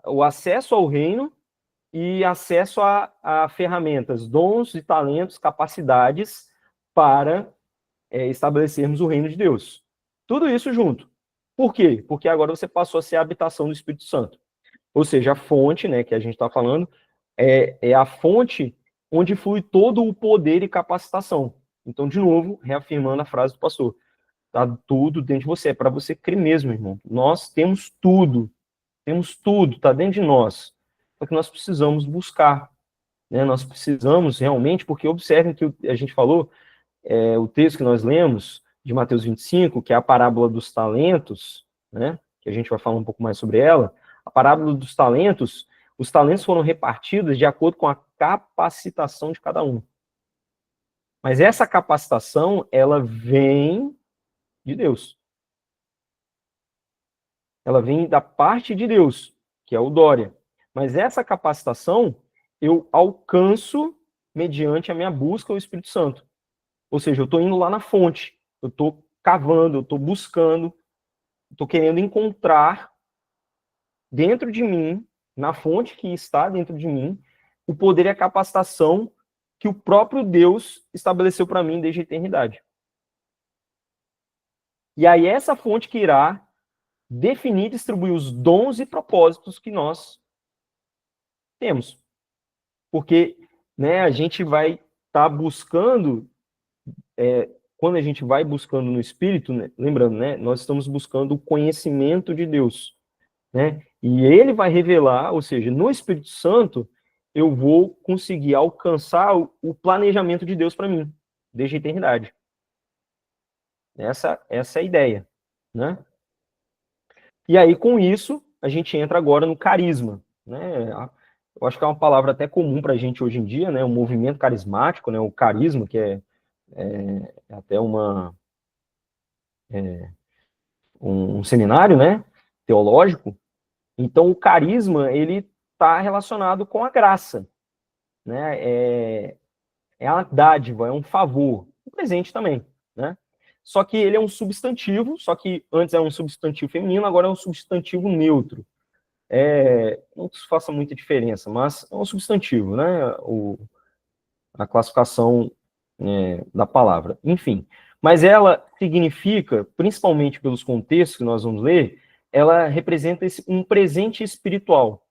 o acesso ao reino e acesso a ferramentas, dons e talentos, capacidades para estabelecermos o reino de Deus. Tudo isso junto. Por quê? Porque agora você passou a ser a habitação do Espírito Santo. Ou seja, a fonte, né, que a gente está falando, é a fonte onde flui todo o poder e capacitação. Então, de novo, reafirmando a frase do pastor, tá tudo dentro de você, é para você crer mesmo, irmão. Nós temos tudo, tá dentro de nós. Só que nós precisamos buscar, né? Nós precisamos realmente, porque observem que a gente falou, o texto que nós lemos, de Mateus 25, que é a parábola dos talentos, né? Que a gente vai falar um pouco mais sobre ela. A parábola dos talentos, os talentos foram repartidos de acordo com a capacitação de cada um. Mas essa capacitação, ela vem de Deus. Ela vem da parte de Deus, que é o Dória. Mas essa capacitação eu alcanço mediante a minha busca ao Espírito Santo. Ou seja, eu estou indo lá na fonte, eu estou cavando, eu estou buscando, estou querendo encontrar dentro de mim, na fonte que está dentro de mim, o poder e a capacitação que o próprio Deus estabeleceu para mim desde a eternidade. E aí essa fonte que irá definir e distribuir os dons e propósitos que nós temos. Porque, né, a gente vai estar buscando, quando a gente vai buscando no Espírito, né, lembrando, né, nós estamos buscando o conhecimento de Deus, né, e ele vai revelar, ou seja, no Espírito Santo, eu vou conseguir alcançar o planejamento de Deus para mim, desde a eternidade. Essa é a ideia, né? E aí, com isso, a gente entra agora no carisma, né? Eu acho que é uma palavra até comum para a gente hoje em dia, né? O movimento carismático, né? O carisma, que é até um seminário, né? Teológico. Então, o carisma, ele está relacionado com a graça, né? É a dádiva, é um favor, um presente também, né? Só que ele é um substantivo, só que antes era um substantivo feminino, agora é um substantivo neutro. Não que isso faça muita diferença, mas é um substantivo, né? A classificação da palavra. Enfim, mas ela significa, principalmente pelos contextos que nós vamos ler, ela representa um presente espiritual,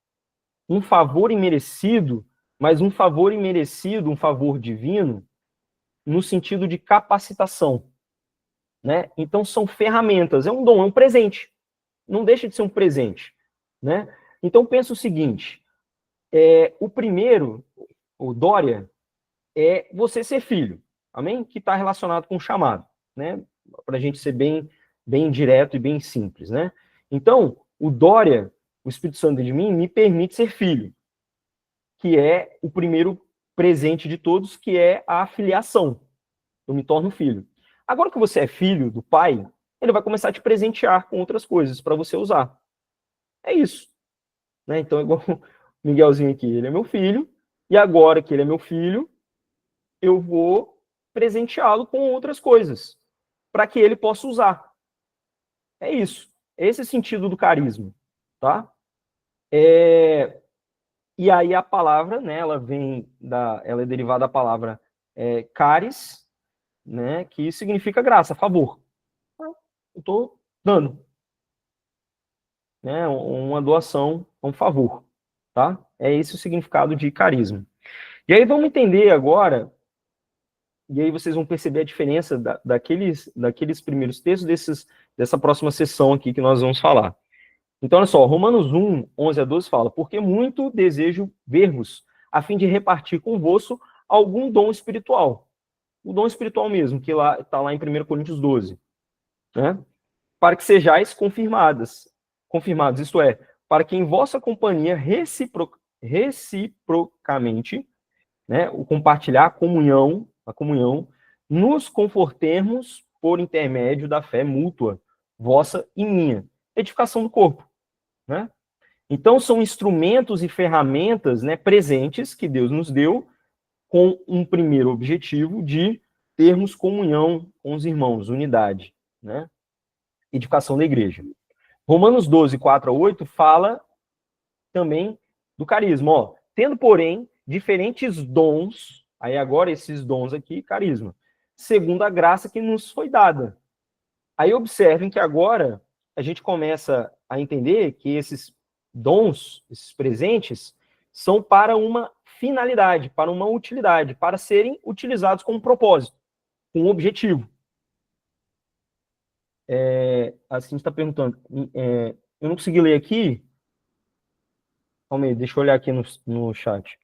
um favor imerecido, mas um favor imerecido, um favor divino, no sentido de capacitação, né? Então são ferramentas, é um dom, é um presente, não deixa de ser um presente, né? Então pensa o seguinte, o primeiro, o Dória, é você ser filho, amém? Que está relacionado com o chamado, né? Para a gente ser bem direto e bem simples, né? Então, o Dória, o Espírito Santo de mim, me permite ser filho, que é o primeiro presente de todos, que é a filiação. Eu me torno filho. Agora que você é filho do pai, ele vai começar a te presentear com outras coisas para você usar. É isso, né? Então, igual o Miguelzinho aqui, ele é meu filho, e agora que ele é meu filho, eu vou presenteá-lo com outras coisas, para que ele possa usar. É isso. Esse é o sentido do carisma, tá? E aí a palavra, né, ela é derivada da palavra caris, né, que significa graça, favor. Eu estou dando, né, uma doação, um favor, tá? É esse o significado de carisma. E aí vamos entender agora, e aí vocês vão perceber a diferença daqueles primeiros textos dessa próxima sessão aqui que nós vamos falar. Então, olha só, Romanos 1, 11 a 12 fala, porque muito desejo ver-vos, a fim de repartir convosco algum dom espiritual. O dom espiritual mesmo, que está lá em 1 Coríntios 12. Né? Para que sejais confirmados, isto é, para que em vossa companhia reciprocamente, né, o compartilhar a comunhão, nos confortemos por intermédio da fé mútua, vossa e minha. Edificação do corpo, né? Então, são instrumentos e ferramentas, né, presentes que Deus nos deu com um primeiro objetivo de termos comunhão com os irmãos, unidade, né? Edificação da igreja. Romanos 12, 4 a 8 fala também do carisma, ó. Tendo, porém, diferentes dons, aí agora esses dons aqui, carisma, segundo a graça que nos foi dada. Aí observem que agora a gente começa a entender que esses dons, esses presentes, são para uma finalidade, para uma utilidade, para serem utilizados com um propósito, com um objetivo. Assim está perguntando, eu não consegui ler aqui. Calma aí, deixa eu olhar aqui no chat.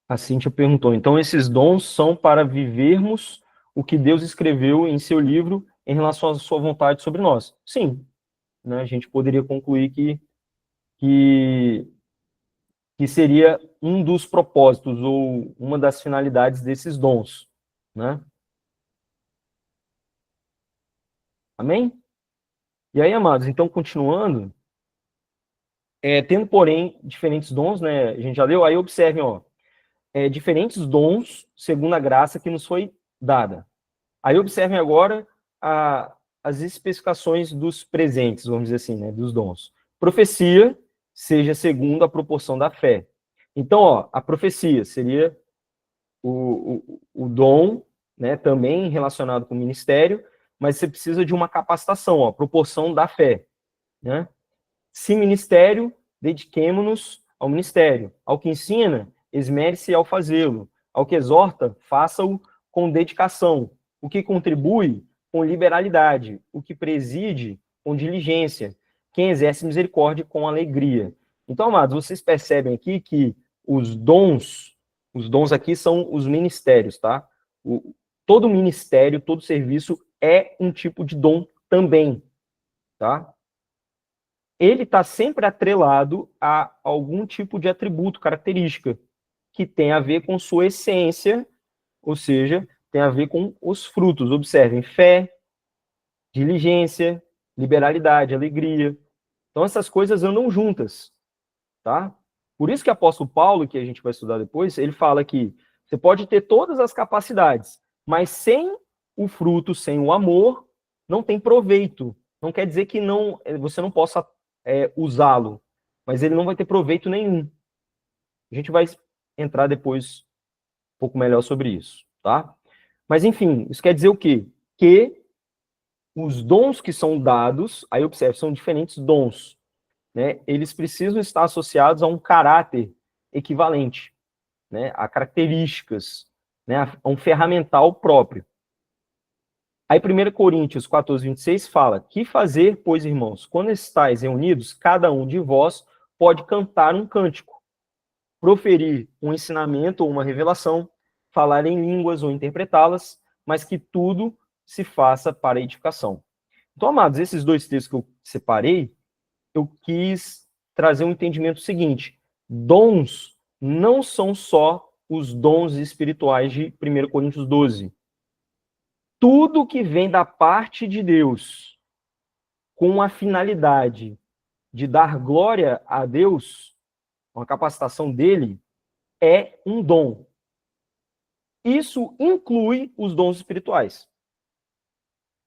A Cíntia perguntou, então esses dons são para vivermos o que Deus escreveu em seu livro em relação à sua vontade sobre nós? Sim. Né, a gente poderia concluir que seria um dos propósitos ou uma das finalidades desses dons, né? Amém? E aí, amados, então, continuando, tendo, porém, diferentes dons, né, a gente já leu, aí observem, ó, diferentes dons segundo a graça que nos foi dada. Aí observem agora as especificações dos presentes, vamos dizer assim, né, dos dons. Profecia, seja segundo a proporção da fé. Então, ó, a profecia seria o dom né, também relacionado com o ministério, mas você precisa de uma capacitação, ó, proporção da fé, né? Se ministério, dediquemo-nos ao ministério. Ao que ensina, esmere-se ao fazê-lo. Ao que exorta, faça-o com dedicação. O que contribui, com liberalidade. O que preside, com diligência. Quem exerce misericórdia, com alegria. Então, amados, vocês percebem aqui que os dons aqui são os ministérios, tá? Todo ministério, todo serviço é um tipo de dom também, tá? Ele está sempre atrelado a algum tipo de atributo, característica, que tem a ver com sua essência, ou seja, tem a ver com os frutos. Observem, fé, diligência, liberalidade, alegria. Então, essas coisas andam juntas, tá? Por isso que o apóstolo Paulo, que a gente vai estudar depois, ele fala que você pode ter todas as capacidades, mas sem o fruto, sem o amor, não tem proveito. Não quer dizer que você não possa usá-lo, mas ele não vai ter proveito nenhum. A gente vai entrar depois um pouco melhor sobre isso, tá? Mas, enfim, isso quer dizer o quê? Que os dons que são dados, aí observe, são diferentes dons, né? Eles precisam estar associados a um caráter equivalente, né? A características, né? A um ferramental próprio. Aí 1 Coríntios 14, 26 fala: que fazer, pois, irmãos, quando estáis reunidos, cada um de vós pode cantar um cântico, proferir um ensinamento ou uma revelação, falar em línguas ou interpretá-las, mas que tudo se faça para edificação. Então, amados, esses dois textos que eu separei, eu quis trazer um entendimento seguinte: dons não são só os dons espirituais de 1 Coríntios 12. Tudo que vem da parte de Deus com a finalidade de dar glória a Deus, uma capacitação dele, é um dom. Isso inclui os dons espirituais.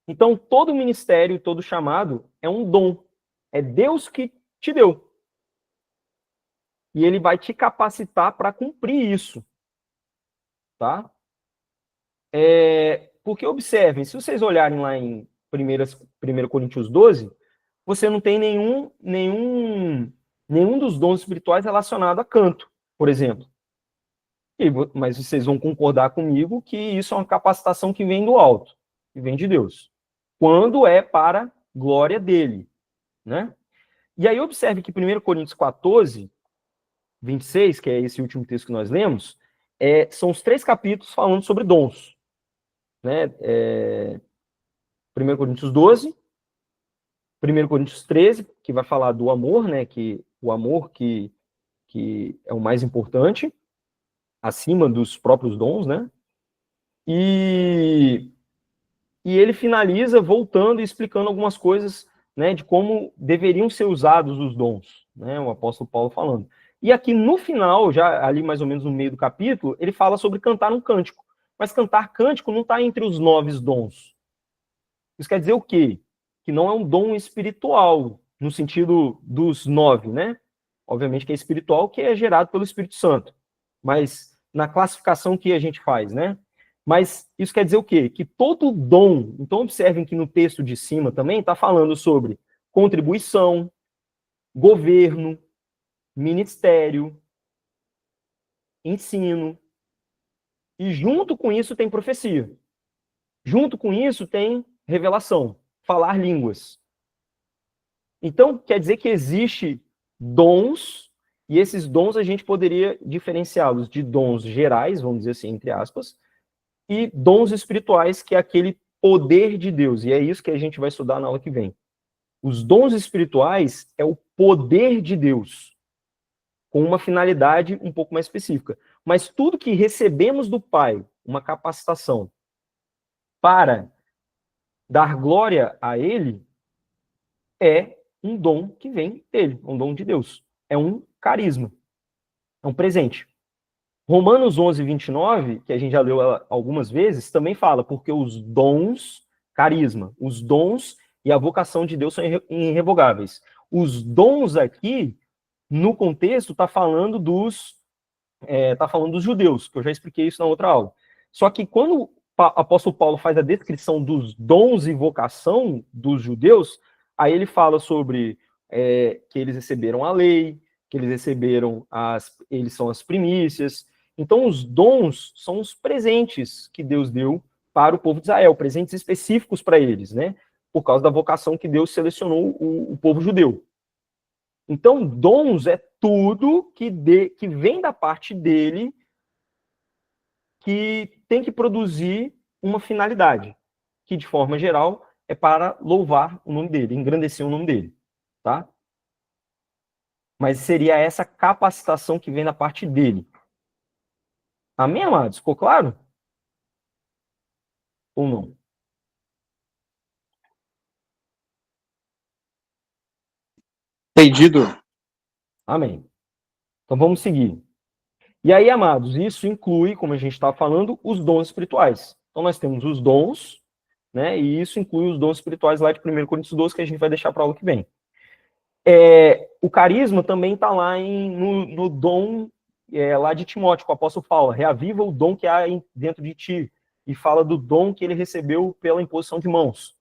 Então, todo ministério, todo chamado é um dom. É Deus que te deu. E ele vai te capacitar para cumprir isso. Tá? Porque, observem, se vocês olharem lá em 1 Coríntios 12, você não tem nenhum dos dons espirituais relacionado a canto, por exemplo. Mas vocês vão concordar comigo que isso é uma capacitação que vem do alto, que vem de Deus. Quando é para glória dele, né? E aí observe que 1 Coríntios 14, 26, que é esse último texto que nós lemos, são os 3 capítulos falando sobre dons. Né? 1 Coríntios 12, 1 Coríntios 13, que vai falar do amor, né? Que o amor que é o mais importante, acima dos próprios dons, né? E ele finaliza voltando e explicando algumas coisas, né, de como deveriam ser usados os dons, né? O apóstolo Paulo falando. E aqui no final, já ali mais ou menos no meio do capítulo, ele fala sobre cantar um cântico. Mas cantar cântico não está entre os 9 dons. Isso quer dizer o quê? Que não é um dom espiritual, no sentido dos 9, né? Obviamente que é espiritual, que é gerado pelo Espírito Santo. Mas na classificação que a gente faz, né? Mas isso quer dizer o quê? Que todo dom, então observem que no texto de cima também está falando sobre contribuição, governo, ministério, ensino, e junto com isso tem profecia. Junto com isso tem revelação, falar línguas. Então, quer dizer que existe dons, e esses dons a gente poderia diferenciá-los de dons gerais, vamos dizer assim, entre aspas, e dons espirituais, que é aquele poder de Deus. E é isso que a gente vai estudar na aula que vem. Os dons espirituais é o poder de Deus, com uma finalidade um pouco mais específica. Mas tudo que recebemos do Pai, uma capacitação, para dar glória a Ele, é um dom que vem dele, um dom de Deus. É um carisma, é um presente. Romanos 11, 29, que a gente já leu algumas vezes, também fala, porque os dons, carisma, os dons e a vocação de Deus são irrevogáveis. Os dons aqui, no contexto, está falando dos judeus, que eu já expliquei isso na outra aula. Só que quando apóstolo Paulo faz a descrição dos dons e vocação dos judeus, aí ele fala sobre que eles receberam a lei, que eles receberam eles são as primícias. Então, os dons são os presentes que Deus deu para o povo de Israel, presentes específicos para eles, né? Por causa da vocação que Deus selecionou o povo judeu. Então, dons é tudo que vem da parte dele, que tem que produzir uma finalidade, que de forma geral é para louvar o nome dele, engrandecer o nome dele, tá? Mas seria essa capacitação que vem da parte dele. Amém, amados? Ficou claro? Ou não? Entendido. Amém. Então vamos seguir. E aí, amados, isso inclui, como a gente estava falando, os dons espirituais. Então nós temos os dons, né? E isso inclui os dons espirituais lá de 1 Coríntios 12, que a gente vai deixar para a aula que vem. O carisma também está lá no dom lá de Timóteo, com o apóstolo fala, reaviva o dom que há dentro de ti, e fala do dom que ele recebeu pela imposição de mãos.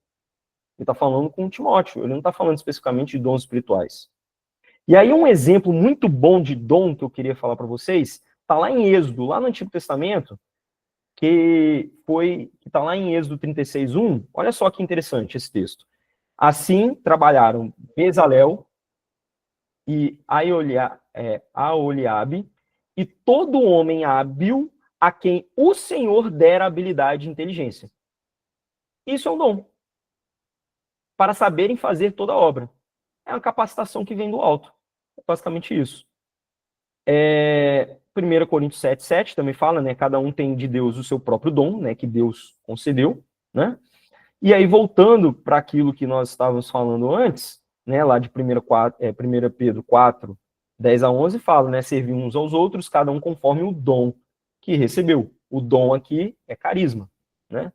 Ele está falando com Timóteo, ele não está falando especificamente de dons espirituais. E aí um exemplo muito bom de dom que eu queria falar para vocês, está lá em Êxodo, lá no Antigo Testamento, que está lá em Êxodo 36:1. Olha só que interessante esse texto. Assim trabalharam Bezalel e Aholiabe, e todo homem hábil a quem o Senhor dera habilidade e inteligência. Isso é um dom. Para saberem fazer toda a obra. É uma capacitação que vem do alto. É basicamente isso. 1 Coríntios 7:7 também fala, né? Cada um tem de Deus o seu próprio dom, né? Que Deus concedeu, né? E aí, voltando para aquilo que nós estávamos falando antes, né? Lá de 1 Pedro 4, 10-11, fala, né? Servir uns aos outros, cada um conforme o dom que recebeu. O dom aqui é carisma, né?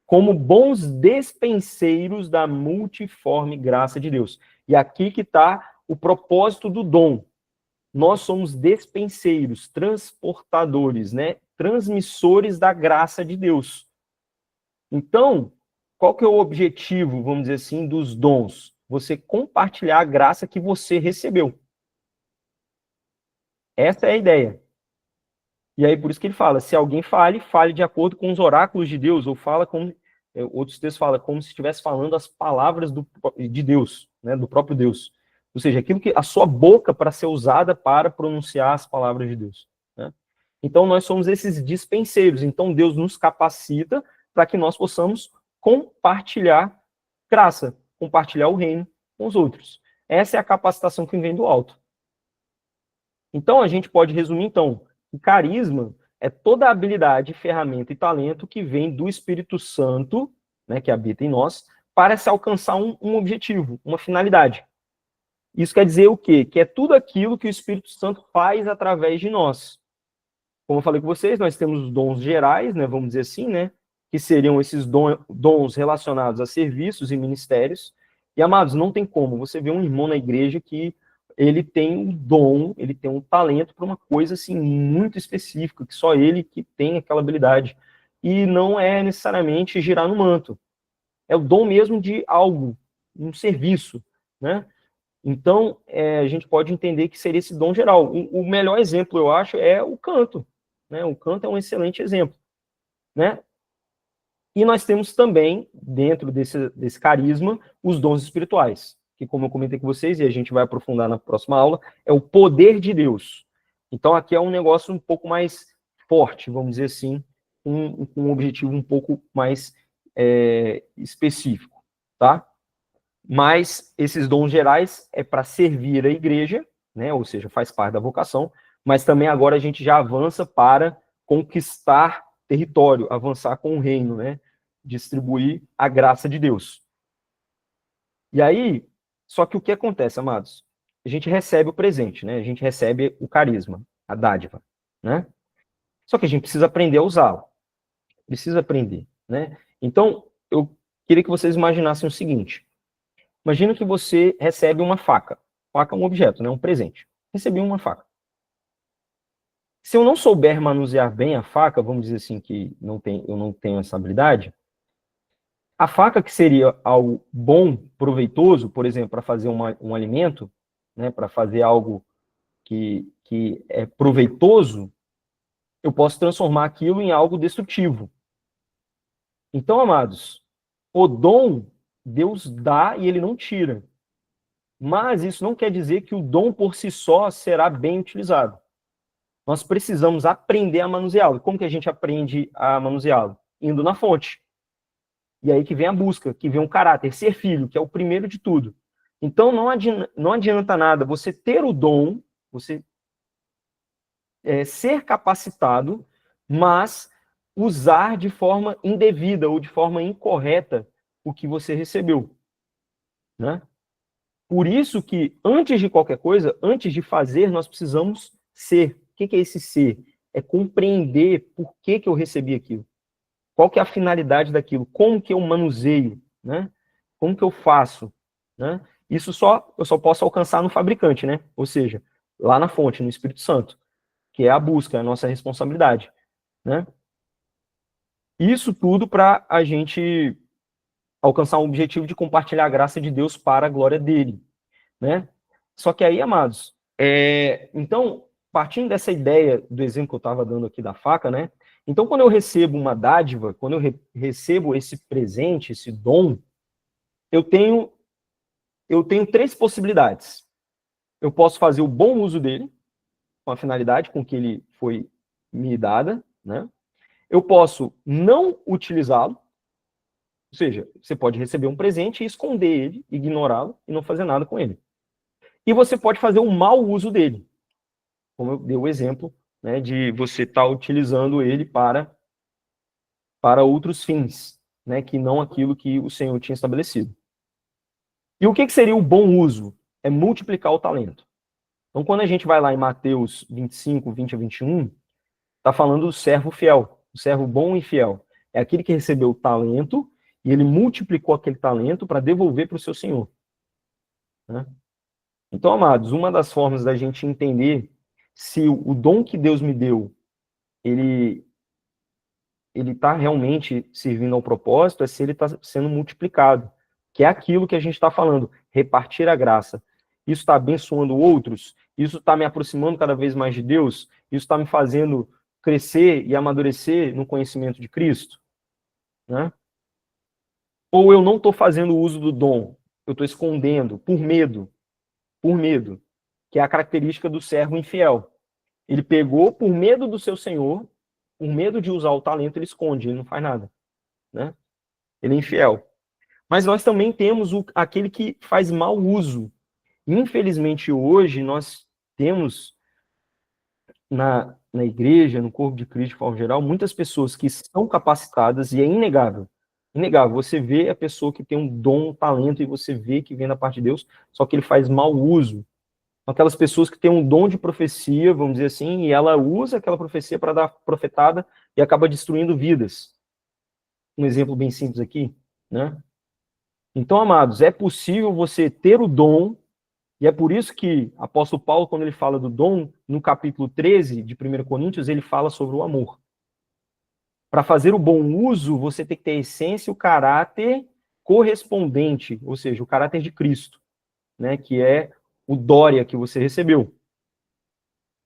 Como bons despenseiros da multiforme graça de Deus. E aqui que está o propósito do dom. Nós somos despenseiros, transportadores, né? Transmissores da graça de Deus. Então, qual que é o objetivo, vamos dizer assim, dos dons? Você compartilhar a graça que você recebeu. Essa é a ideia. E aí, por isso que ele fala, se alguém fale de acordo com os oráculos de Deus, ou fala como, outros textos falam, como se estivesse falando as palavras de Deus, né? Do próprio Deus. Ou seja, aquilo que a sua boca para ser usada para pronunciar as palavras de Deus. Né? Então, nós somos esses dispenseiros. Então, Deus nos capacita para que nós possamos compartilhar graça, compartilhar o reino com os outros. Essa é a capacitação que vem do alto. Então, a gente pode resumir, então, que carisma é toda a habilidade, ferramenta e talento que vem do Espírito Santo, né, que habita em nós, para se alcançar um objetivo, uma finalidade. Isso quer dizer o quê? Que é tudo aquilo que o Espírito Santo faz através de nós. Como eu falei com vocês, nós temos os dons gerais, né, vamos dizer assim, né, que seriam esses dons relacionados a serviços e ministérios. E, amados, não tem como você ver um irmão na igreja que ele tem um dom, ele tem um talento para uma coisa assim muito específica, que só ele que tem aquela habilidade. E não é necessariamente girar no manto. É o dom mesmo de algo, um serviço, né? Então, a gente pode entender que seria esse dom geral. O melhor exemplo, eu acho, é o canto. Né? O canto é um excelente exemplo. Né? E nós temos também, dentro desse carisma, os dons espirituais, que, como eu comentei com vocês, e a gente vai aprofundar na próxima aula, é o poder de Deus. Então, aqui é um negócio um pouco mais forte, vamos dizer assim, um objetivo um pouco mais específico. Tá? Mas esses dons gerais é para servir a igreja, né? Ou seja, faz parte da vocação, mas também agora a gente já avança para conquistar território, avançar com o reino, né? Distribuir a graça de Deus. E aí, só que o que acontece, amados? A gente recebe o presente, né? A gente recebe o carisma, a dádiva, né? Só que a gente precisa aprender a usá-lo. Precisa aprender, né? Então, eu queria que vocês imaginassem o seguinte. Imagina que você recebe uma faca. Faca é um objeto, né? Um presente. Recebi uma faca. Se eu não souber manusear bem a faca, vamos dizer assim que eu não tenho essa habilidade, a faca que seria algo bom, proveitoso, por exemplo, para fazer um alimento, né, para fazer algo que é proveitoso, eu posso transformar aquilo em algo destrutivo. Então, amados, o dom Deus dá e ele não tira. Mas isso não quer dizer que o dom por si só será bem utilizado. Nós precisamos aprender a manuseá-lo. Como que a gente aprende a manuseá-lo? Indo na fonte. E aí que vem a busca, que vem o caráter, ser filho, que é o primeiro de tudo. Então não adianta nada você ter o dom, você ser capacitado, mas usar de forma indevida ou de forma incorreta o que você recebeu, né? Por isso que, antes de qualquer coisa, antes de fazer, nós precisamos ser. O que é esse ser? É compreender por que eu recebi aquilo. Qual que é a finalidade daquilo? Como que eu manuseio, né? Como que eu faço, né? Isso eu só posso alcançar no fabricante, né? Ou seja, lá na fonte, no Espírito Santo, que é a busca, é a nossa responsabilidade, né? Isso tudo para a gente alcançar um objetivo de compartilhar a graça de Deus para a glória dele, né? Só que aí, amados, então, partindo dessa ideia do exemplo que eu estava dando aqui da faca, né? Então, quando eu recebo uma dádiva, quando eu recebo esse presente, esse dom, eu tenho 3 possibilidades. Eu posso fazer o bom uso dele, com a finalidade com que ele foi me dada, né? Eu posso não utilizá-lo, ou seja, você pode receber um presente e esconder ele, ignorá-lo e não fazer nada com ele. E você pode fazer um mau uso dele, como eu dei o exemplo, né, de você estar utilizando ele para outros fins, né, que não aquilo que o Senhor tinha estabelecido. E o que seria o bom uso? É multiplicar o talento. Então, quando a gente vai lá em Mateus 25, 20 a 21, está falando do servo fiel, o servo bom e fiel. É aquele que recebeu o talento e ele multiplicou aquele talento para devolver para o seu senhor, né? Então, amados, uma das formas da gente entender se o dom que Deus me deu, ele está realmente servindo ao propósito, é se ele está sendo multiplicado, que é aquilo que a gente está falando, repartir a graça. Isso está abençoando outros? Isso está me aproximando cada vez mais de Deus? Isso está me fazendo crescer e amadurecer no conhecimento de Cristo, né? Ou eu não estou fazendo uso do dom, eu estou escondendo por medo, que é a característica do servo infiel. Ele pegou por medo do seu senhor, por medo de usar o talento, ele esconde, ele não faz nada, né? Ele é infiel. Mas nós também temos aquele que faz mau uso. Infelizmente, hoje, nós temos na igreja, no corpo de Cristo, de forma geral, muitas pessoas que são capacitadas, e é inegável. Inegável. Você vê a pessoa que tem um dom, um talento, e você vê que vem da parte de Deus, só que ele faz mau uso. Aquelas pessoas que têm um dom de profecia, vamos dizer assim, e ela usa aquela profecia para dar profetada e acaba destruindo vidas. Um exemplo bem simples aqui, né? Então, amados, é possível você ter o dom, e é por isso que o apóstolo Paulo, quando ele fala do dom, no capítulo 13 de 1 Coríntios, ele fala sobre o amor. Para fazer o bom uso, você tem que ter a essência e o caráter correspondente, ou seja, o caráter de Cristo, né, que é o Dória que você recebeu.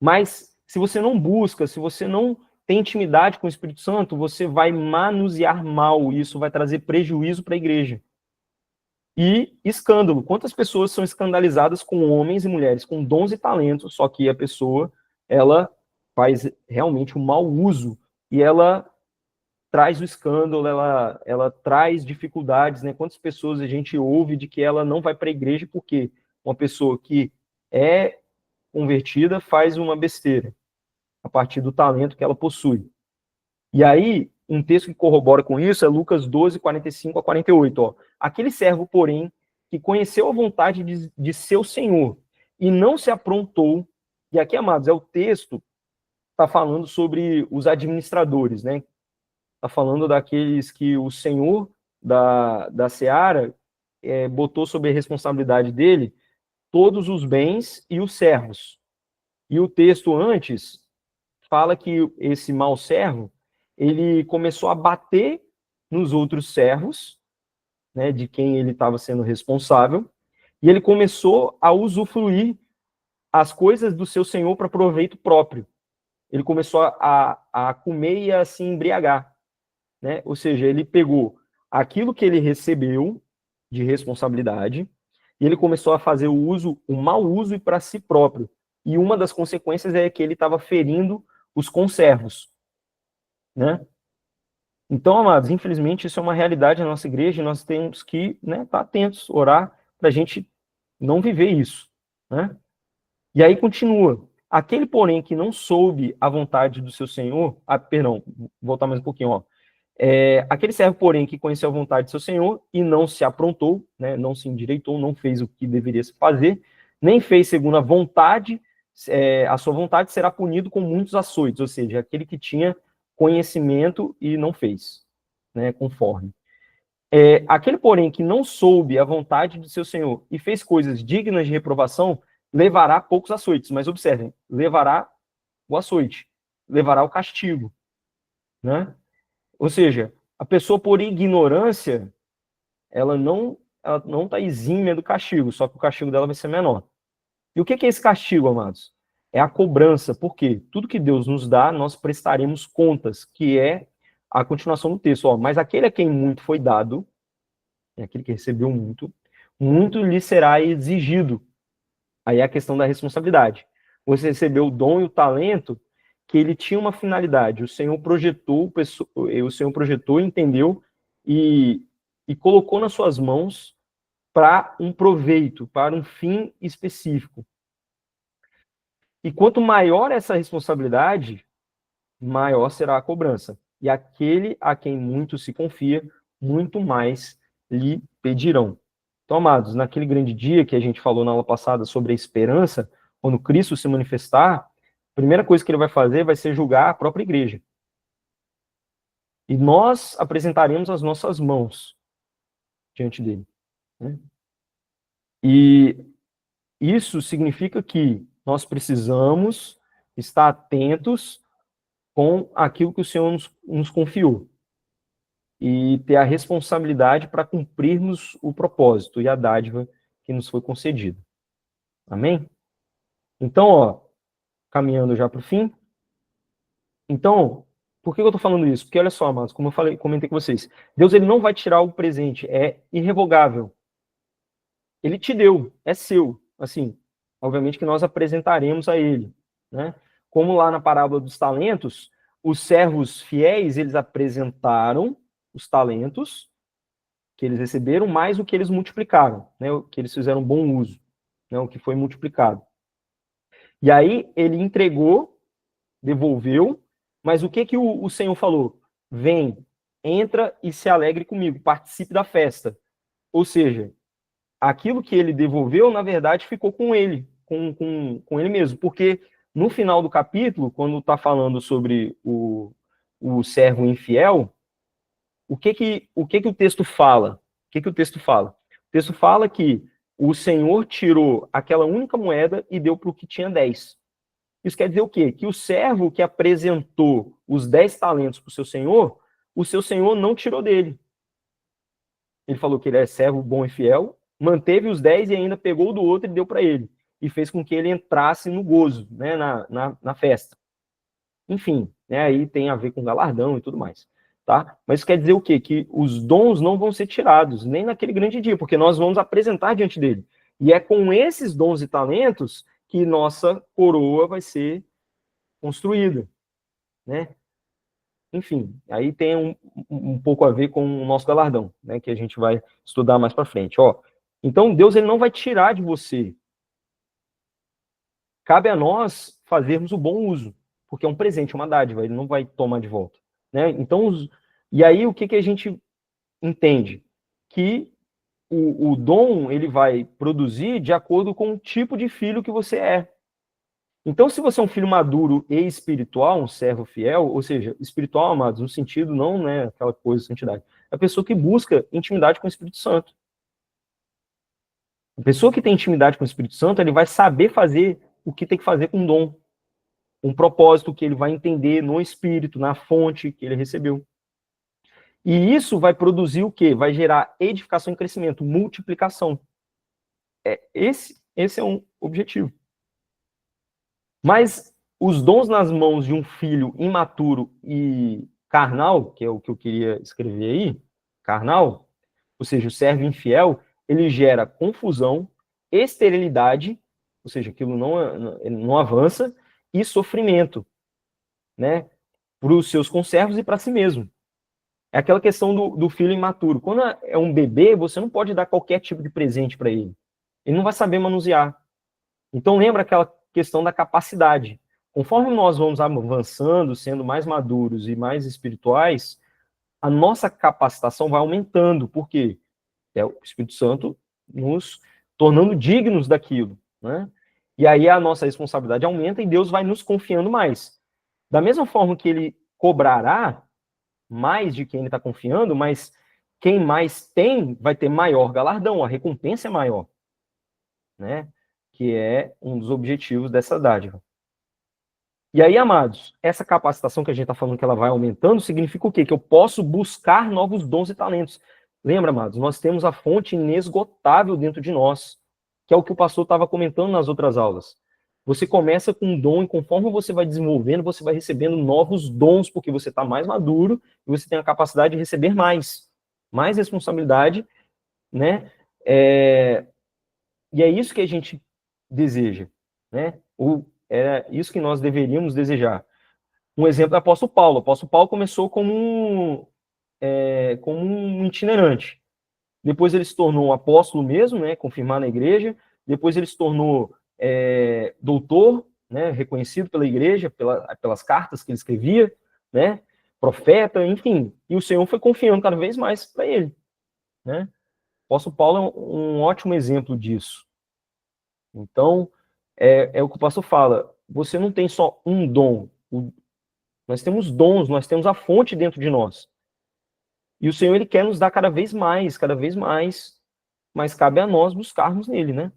Mas, se você não busca, se você não tem intimidade com o Espírito Santo, você vai manusear mal, e isso vai trazer prejuízo para a igreja. E escândalo. Quantas pessoas são escandalizadas com homens e mulheres com dons e talentos, só que a pessoa, ela faz realmente um mau uso, e ela traz o escândalo, ela traz dificuldades, né? Quantas pessoas a gente ouve de que ela não vai para a igreja porque uma pessoa que é convertida faz uma besteira a partir do talento que ela possui. E aí, um texto que corrobora com isso é Lucas 12, 45 a 48. Ó. Aquele servo, porém, que conheceu a vontade de seu senhor e não se aprontou, e aqui, amados, é o texto está falando sobre os administradores, né? Está falando daqueles que o senhor da seara botou sob a responsabilidade dele todos os bens e os servos. E o texto antes fala que esse mau servo, ele começou a bater nos outros servos, né, de quem ele estava sendo responsável, e ele começou a usufruir as coisas do seu senhor para proveito próprio. Ele começou a comer e a se embriagar, né? Ou seja, ele pegou aquilo que ele recebeu de responsabilidade e ele começou a fazer o mau uso para si próprio. E uma das consequências é que ele estava ferindo os conservos, né? Então, amados, infelizmente isso é uma realidade na nossa igreja e nós temos que, né, estar atentos, orar para a gente não viver isso, né? E aí continua. Aquele, porém, que não soube a vontade do seu senhor... perdão, vou voltar mais um pouquinho, ó. Aquele servo, porém, que conheceu a vontade do seu senhor e não se aprontou, né, não se endireitou, não fez o que deveria se fazer, nem fez segundo a vontade, a sua vontade, será punido com muitos açoites, ou seja, aquele que tinha conhecimento e não fez, né, conforme. Aquele, porém, que não soube a vontade do seu senhor e fez coisas dignas de reprovação, levará poucos açoites, mas observem, levará o açoite, levará o castigo, né? Ou seja, a pessoa por ignorância, ela não está exímia do castigo, só que o castigo dela vai ser menor. E o que é esse castigo, amados? É a cobrança, porque tudo que Deus nos dá, nós prestaremos contas, que é a continuação do texto. Ó, mas aquele a quem muito foi dado, aquele que recebeu muito, muito lhe será exigido. Aí é a questão da responsabilidade. Você recebeu o dom e o talento que ele tinha uma finalidade. O Senhor projetou, entendeu e colocou nas suas mãos para um proveito, para um fim específico. E quanto maior essa responsabilidade, maior será a cobrança. E aquele a quem muito se confia, muito mais lhe pedirão. Então, amados, naquele grande dia que a gente falou na aula passada sobre a esperança, quando Cristo se manifestar, a primeira coisa que ele vai fazer vai ser julgar a própria igreja. E nós apresentaremos as nossas mãos diante dele, né? E isso significa que nós precisamos estar atentos com aquilo que o Senhor nos confiou e ter a responsabilidade para cumprirmos o propósito e a dádiva que nos foi concedida. Amém? Então, ó, caminhando já para o fim. Então, por que eu estou falando isso? Porque olha só, amados, como eu comentei com vocês, Deus ele não vai tirar o presente, é irrevogável. Ele te deu, é seu. Assim, obviamente que nós apresentaremos a ele, né? Como lá na parábola dos talentos, os servos fiéis, eles apresentaram os talentos que eles receberam, mais o que eles multiplicaram, né? O que eles fizeram bom uso, né? O que foi multiplicado. E aí ele entregou, devolveu, mas o que o Senhor falou? Vem, entra e se alegre comigo, participe da festa. Ou seja, aquilo que ele devolveu, na verdade, ficou com ele, com ele mesmo, porque no final do capítulo, quando está falando sobre o servo infiel, o que o texto fala? O que o texto fala? O texto fala que o Senhor tirou aquela única moeda e deu para o que tinha 10. Isso quer dizer o quê? Que o servo que apresentou os 10 talentos para o seu senhor não tirou dele. Ele falou que ele é servo bom e fiel, manteve os 10 e ainda pegou do outro e deu para ele. E fez com que ele entrasse no gozo, né, na festa. Enfim, né, aí tem a ver com galardão e tudo mais. Tá? Mas isso quer dizer o quê? Que os dons não vão ser tirados, nem naquele grande dia, porque nós vamos apresentar diante dele. E é com esses dons e talentos que nossa coroa vai ser construída, né? Enfim, aí tem um pouco a ver com o nosso galardão, né? Que a gente vai estudar mais para frente. Ó, então, Deus ele não vai tirar de você. Cabe a nós fazermos o bom uso, porque é um presente, uma dádiva, ele não vai tomar de volta, né? Então, e aí o que a gente entende? Que o dom ele vai produzir de acordo com o tipo de filho que você é. Então, se você é um filho maduro e espiritual, um servo fiel, ou seja, espiritual, amados, no sentido não, né, aquela coisa de santidade, é a pessoa que busca intimidade com o Espírito Santo. A pessoa que tem intimidade com o Espírito Santo, ele vai saber fazer o que tem que fazer com o dom. um propósito que ele vai entender no espírito, na fonte que ele recebeu. E isso vai produzir o quê? Vai gerar edificação e crescimento, multiplicação. Esse é um objetivo. Mas os dons nas mãos de um filho imaturo e carnal, que é o que eu queria escrever aí, carnal, ou seja, o servo infiel, ele gera confusão, esterilidade, ou seja, aquilo não avança, e sofrimento, né, para os seus conservos e para si mesmo. É aquela questão do filho imaturo. Quando é um bebê, você não pode dar qualquer tipo de presente para ele. Ele não vai saber manusear. Então, lembra aquela questão da capacidade. Conforme nós vamos avançando, sendo mais maduros e mais espirituais, a nossa capacitação vai aumentando. Por quê? É o Espírito Santo nos tornando dignos daquilo, né? E aí a nossa responsabilidade aumenta e Deus vai nos confiando mais. Da mesma forma que ele cobrará mais de quem ele está confiando, mas quem mais tem vai ter maior galardão, a recompensa é maior, né? Que é um dos objetivos dessa dádiva. E aí, amados, essa capacitação que a gente está falando que ela vai aumentando, significa o quê? Que eu posso buscar novos dons e talentos. Lembra, amados, nós temos a fonte inesgotável dentro de nós, que é o que o pastor estava comentando nas outras aulas. Você começa com um dom e conforme você vai desenvolvendo, você vai recebendo novos dons, porque você está mais maduro e você tem a capacidade de receber mais responsabilidade, né? E é isso que a gente deseja, né? É isso que nós deveríamos desejar. Um exemplo é o apóstolo Paulo. O apóstolo Paulo começou como um itinerante. Depois ele se tornou um apóstolo mesmo, né? Confirmado na igreja. Depois ele se tornou doutor, né? Reconhecido pela igreja, pelas cartas que ele escrevia, né? Profeta, enfim. E o Senhor foi confiando cada vez mais para ele, né? O apóstolo Paulo é um ótimo exemplo disso. Então, é o que o pastor fala, você não tem só um dom, nós temos dons, nós temos a fonte dentro de nós. E o Senhor, ele quer nos dar cada vez mais, mas cabe a nós buscarmos nele, né?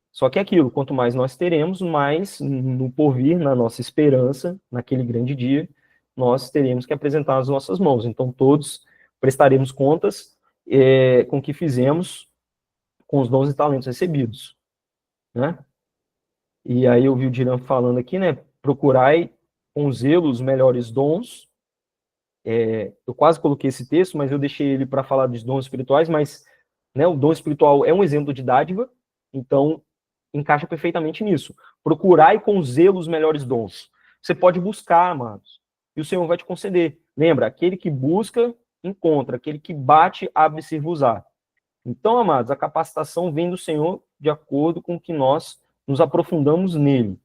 Só que é aquilo, quanto mais nós teremos, mais no porvir, na nossa esperança, naquele grande dia, nós teremos que apresentar as nossas mãos. Então, todos prestaremos contas com o que fizemos com os dons e talentos recebidos, né? E aí eu vi o Diran falando aqui, né? Procurai com zelo os melhores dons. Eu quase coloquei esse texto, mas eu deixei ele para falar dos dons espirituais, mas né, o dom espiritual é um exemplo de dádiva, então encaixa perfeitamente nisso. Procurai com zelo os melhores dons. Você pode buscar, amados, e o Senhor vai te conceder. Lembra, aquele que busca, encontra. Aquele que bate, abre-se-vos-á. Então, amados, a capacitação vem do Senhor de acordo com o que nós nos aprofundamos nele.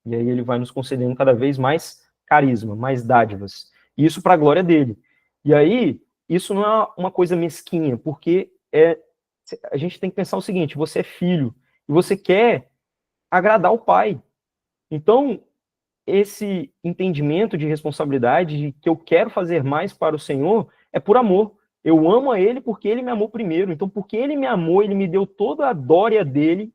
E aí ele vai nos concedendo cada vez mais carisma, mais dádivas. E isso para a glória dele. E aí, isso não é uma coisa mesquinha, porque a gente tem que pensar o seguinte, você é filho, e você quer agradar o pai. Então, esse entendimento de responsabilidade, de que eu quero fazer mais para o Senhor, é por amor. Eu amo a ele porque ele me amou primeiro. Então, porque ele me amou, ele me deu toda a glória dele,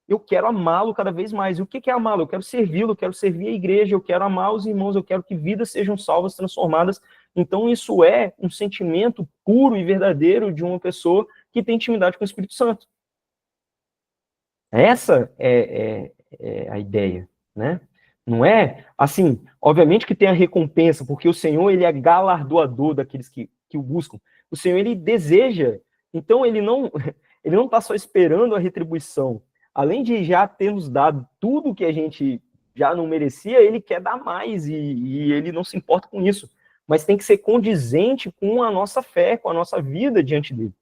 eu quero amá-lo cada vez mais. E o que é amá-lo? Eu quero servi-lo, eu quero servir a igreja, eu quero amar os irmãos, eu quero que vidas sejam salvas, transformadas. Então, isso é um sentimento puro e verdadeiro de uma pessoa que tem intimidade com o Espírito Santo. Essa é a ideia, né? Não é, assim, obviamente que tem a recompensa, porque o Senhor, ele é galardoador daqueles que o buscam. O Senhor, ele deseja, então ele não está só esperando a retribuição. Além de já ter nos dado tudo que a gente já não merecia, ele quer dar mais e ele não se importa com isso. Mas tem que ser condizente com a nossa fé, com a nossa vida diante dele,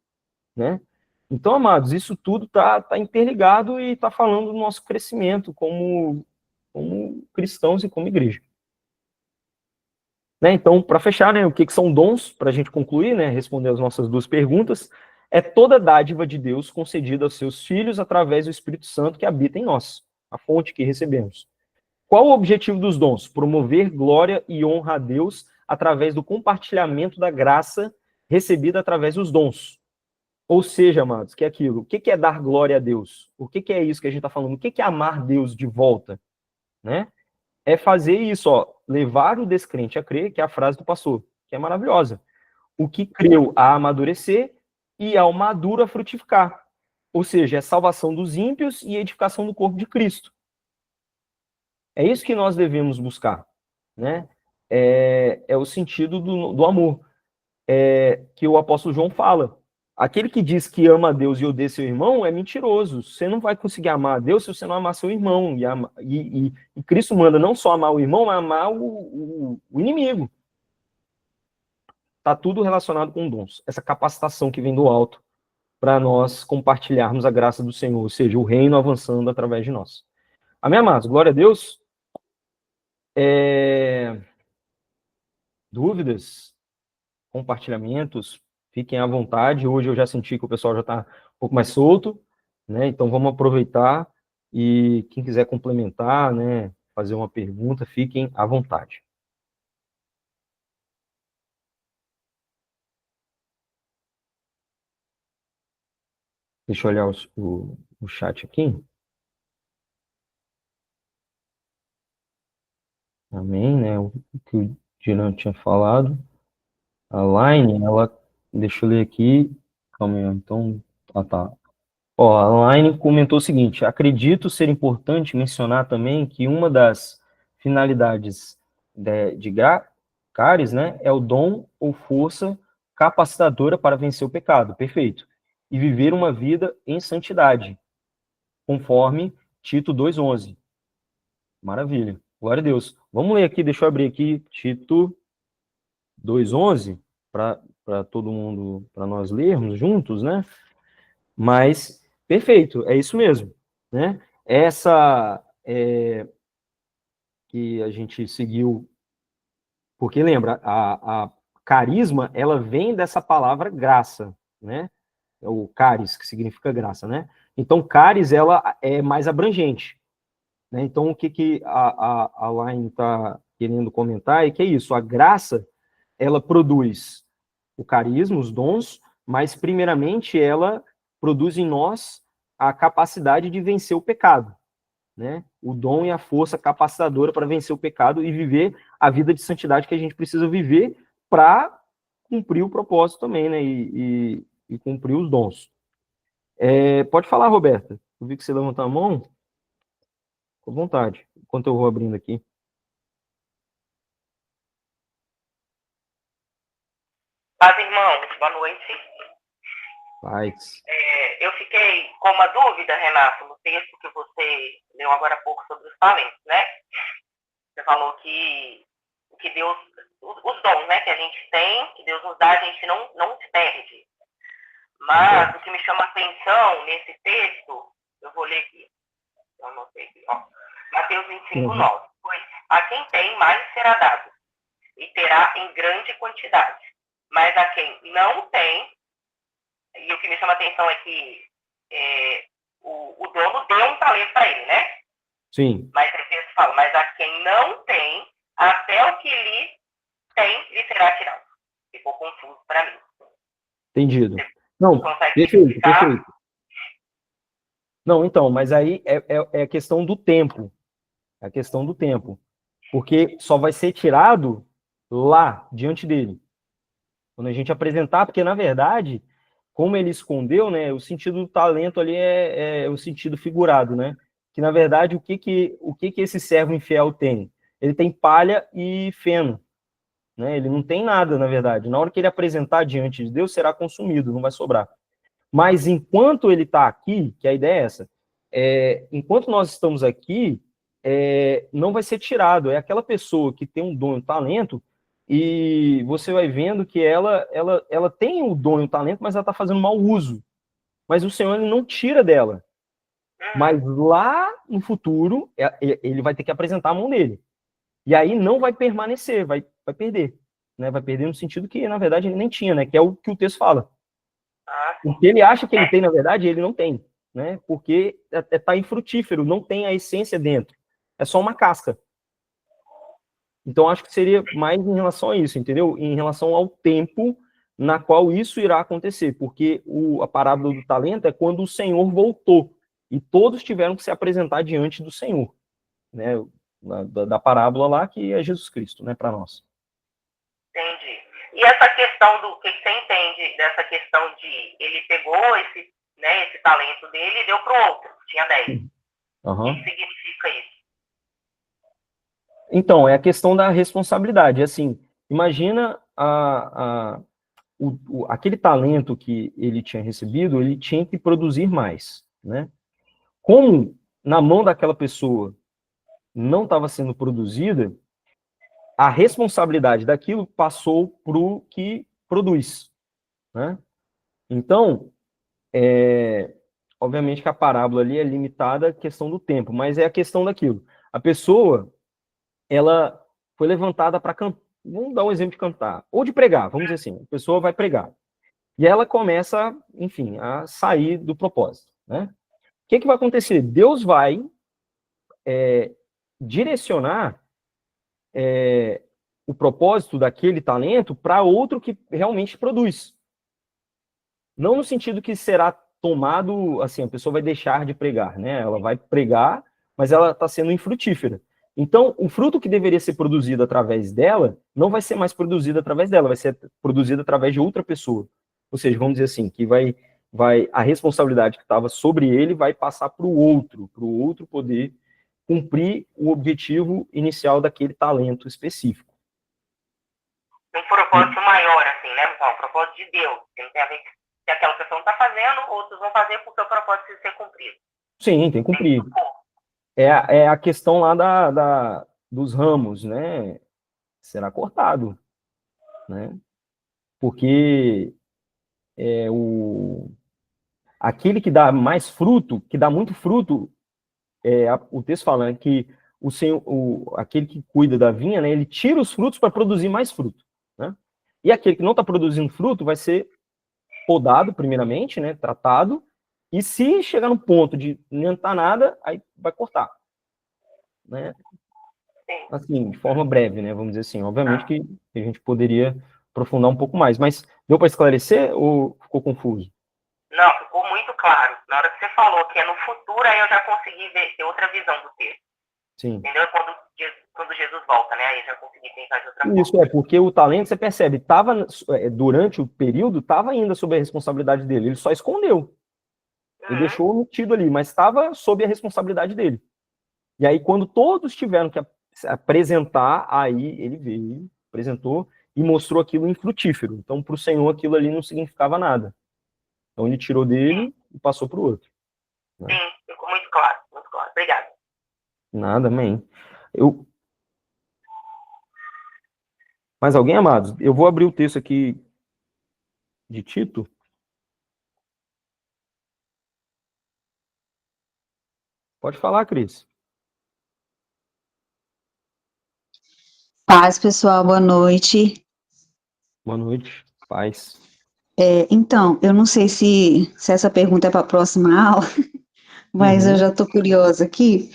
né? Então, amados, isso tudo está interligado e está falando do nosso crescimento como cristãos e como igreja. Né? Então, para fechar, né, o que são dons, para a gente concluir, né, responder as nossas duas perguntas, é toda dádiva de Deus concedida aos seus filhos através do Espírito Santo que habita em nós, a fonte que recebemos. Qual o objetivo dos dons? Promover glória e honra a Deus através do compartilhamento da graça recebida através dos dons. Ou seja, amados, que é aquilo. O que é dar glória a Deus? O que é isso que a gente está falando? O que é amar Deus de volta? Né? é fazer isso, ó, levar o descrente a crer, que é a frase do pastor, que é maravilhosa. O que creu a amadurecer e ao maduro a frutificar. Ou seja, é salvação dos ímpios e edificação do corpo de Cristo. É isso que nós devemos buscar, né? É o sentido do amor, que o apóstolo João fala. Aquele que diz que ama a Deus e odeia seu irmão é mentiroso. Você não vai conseguir amar a Deus se você não amar seu irmão. E Cristo manda não só amar o irmão, mas amar o inimigo. Está tudo relacionado com dons. Essa capacitação que vem do alto para nós compartilharmos a graça do Senhor, ou seja, o reino avançando através de nós. Amém, amados? Glória a Deus. Dúvidas? Compartilhamentos? Fiquem à vontade. Hoje eu já senti que o pessoal já está um pouco mais solto, né? Então vamos aproveitar e quem quiser complementar, né, fazer uma pergunta, fiquem à vontade. Deixa eu olhar o chat aqui. Amém, né? O que o Diran tinha falado. A Line, ela... Deixa eu ler aqui. Calma aí, então... tá. Ó, a Line comentou o seguinte: acredito ser importante mencionar também que uma das finalidades de Caris, né, é o dom ou força capacitadora para vencer o pecado. Perfeito. E viver uma vida em santidade, conforme Tito 2:11. Maravilha. Glória a Deus. Vamos ler aqui, deixa eu abrir aqui Tito 2:11 para todo mundo, para nós lermos juntos, né? Mas, perfeito, é isso mesmo, né? Essa que a gente seguiu, porque lembra, a carisma, ela vem dessa palavra graça, né? O caris, que significa graça, né? Então, caris, ela é mais abrangente, né? Então, o que a Line está querendo comentar é que é isso, a graça, ela produz o carisma, os dons, mas, primeiramente, ela produz em nós a capacidade de vencer o pecado, né? O dom e a força capacitadora para vencer o pecado e viver a vida de santidade que a gente precisa viver para cumprir o propósito também, né? E cumprir os dons. Pode falar, Roberta. Eu vi que você levantou a mão. Com vontade, enquanto eu vou abrindo aqui. Paz, irmãos, boa noite. Paz. Eu fiquei com uma dúvida, Renato, no texto que você leu agora há pouco sobre os talentos, né? Você falou que Deus, os dons, né, que a gente tem, que Deus nos dá, a gente não se perde. Mas o que me chama a atenção nesse texto, eu vou ler aqui. Eu anotei aqui, ó. Mateus 25:9. Pois a quem tem, mais será dado, e terá em grande quantidade. Mas a quem não tem, e o que me chama a atenção é que o dono deu um talento para ele, né? Sim. Mas o texto fala, mas a quem não tem, até o que lhe tem, lhe será tirado. Ficou confuso para mim. Entendido. Não, perfeito. Não, então, mas aí é a questão do tempo. É a questão do tempo. Porque só vai ser tirado lá, diante dele. Quando a gente apresentar, porque, na verdade, como ele escondeu, né, o sentido do talento ali é o sentido figurado, né? Que, na verdade, o que esse servo infiel tem? Ele tem palha e feno, né? Ele não tem nada, na verdade. Na hora que ele apresentar diante de Deus, será consumido, não vai sobrar. Mas enquanto ele está aqui, que a ideia é essa, enquanto nós estamos aqui, não vai ser tirado. É aquela pessoa que tem um dom e um talento, e você vai vendo que ela tem o dom e o talento, mas ela está fazendo mau uso. Mas o Senhor ele não tira dela. Mas lá no futuro, ele vai ter que apresentar a mão dele. E aí não vai permanecer, vai perder. Né? Vai perder no sentido que, na verdade, ele nem tinha, né? Que é o que o texto fala. O que ele acha que ele tem, na verdade, ele não tem. Né? Porque está infrutífero, não tem a essência dentro. É só uma casca. Então, acho que seria mais em relação a isso, entendeu? Em relação ao tempo na qual isso irá acontecer. Porque a parábola do talento é quando o Senhor voltou. E todos tiveram que se apresentar diante do Senhor. Né? da parábola lá, que é Jesus Cristo, né, para nós. Entendi. E essa questão do que você entende dessa questão de ele pegou esse talento dele e deu para o outro, tinha 10. Uhum. O que significa isso? Então, é a questão da responsabilidade. Assim, imagina aquele talento que ele tinha recebido, ele tinha que produzir mais, né? Como na mão daquela pessoa não estava sendo produzida, a responsabilidade daquilo passou para o que produz, né? Então, obviamente que a parábola ali é limitada à questão do tempo, mas é a questão daquilo. A pessoa, ela foi levantada para cantar, vamos dar um exemplo de cantar, ou de pregar, vamos dizer assim, a pessoa vai pregar. E ela começa, enfim, a sair do propósito, né? O que vai acontecer? Deus vai direcionar o propósito daquele talento para outro que realmente produz. Não no sentido que será tomado, assim, a pessoa vai deixar de pregar, né? Ela vai pregar, mas ela está sendo infrutífera. Então, o fruto que deveria ser produzido através dela, não vai ser mais produzido através dela, vai ser produzido através de outra pessoa. Ou seja, vamos dizer assim, que a responsabilidade que estava sobre ele vai passar para o outro poder cumprir o objetivo inicial daquele talento específico. Um propósito maior, assim, né? Um propósito de Deus. Tem a ver que aquela pessoa não está fazendo, outros vão fazer porque o propósito precisa ser cumprido. Sim, tem que cumprir. É a questão lá dos ramos, né? Será cortado, né? Porque aquele que dá mais fruto, que dá muito fruto, o texto fala que o Senhor, aquele que cuida da vinha, né? Ele tira os frutos para produzir mais fruto, né? E aquele que não está produzindo fruto vai ser podado primeiramente, né? Tratado. E se chegar no ponto de não estar nada, aí vai cortar, né? Assim, de forma breve, né? Vamos dizer assim. Obviamente que a gente poderia aprofundar um pouco mais, mas deu para esclarecer ou ficou confuso? Não, ficou muito claro. Na hora que você falou que é no futuro, aí eu já consegui ter outra visão do texto. Sim. Entendeu? Quando Jesus volta, né? Aí eu já consegui pensar de outra forma. Isso, porque o talento, você percebe, durante o período, estava ainda sob a responsabilidade dele. Ele só escondeu. Ele deixou omitido ali, mas estava sob a responsabilidade dele. E aí, quando todos tiveram que apresentar, aí ele veio, apresentou e mostrou aquilo infrutífero. Então, para o Senhor, aquilo ali não significava nada. Então, ele tirou dele e passou para o outro. Né? Sim, ficou muito claro, muito claro. Obrigado. Nada, amém. Mais alguém, amados? Eu vou abrir o texto aqui de Tito. Pode falar, Cris. Paz, pessoal, boa noite. Boa noite, paz. Então, eu não sei se essa pergunta é para a próxima aula, mas eu já estou curiosa aqui.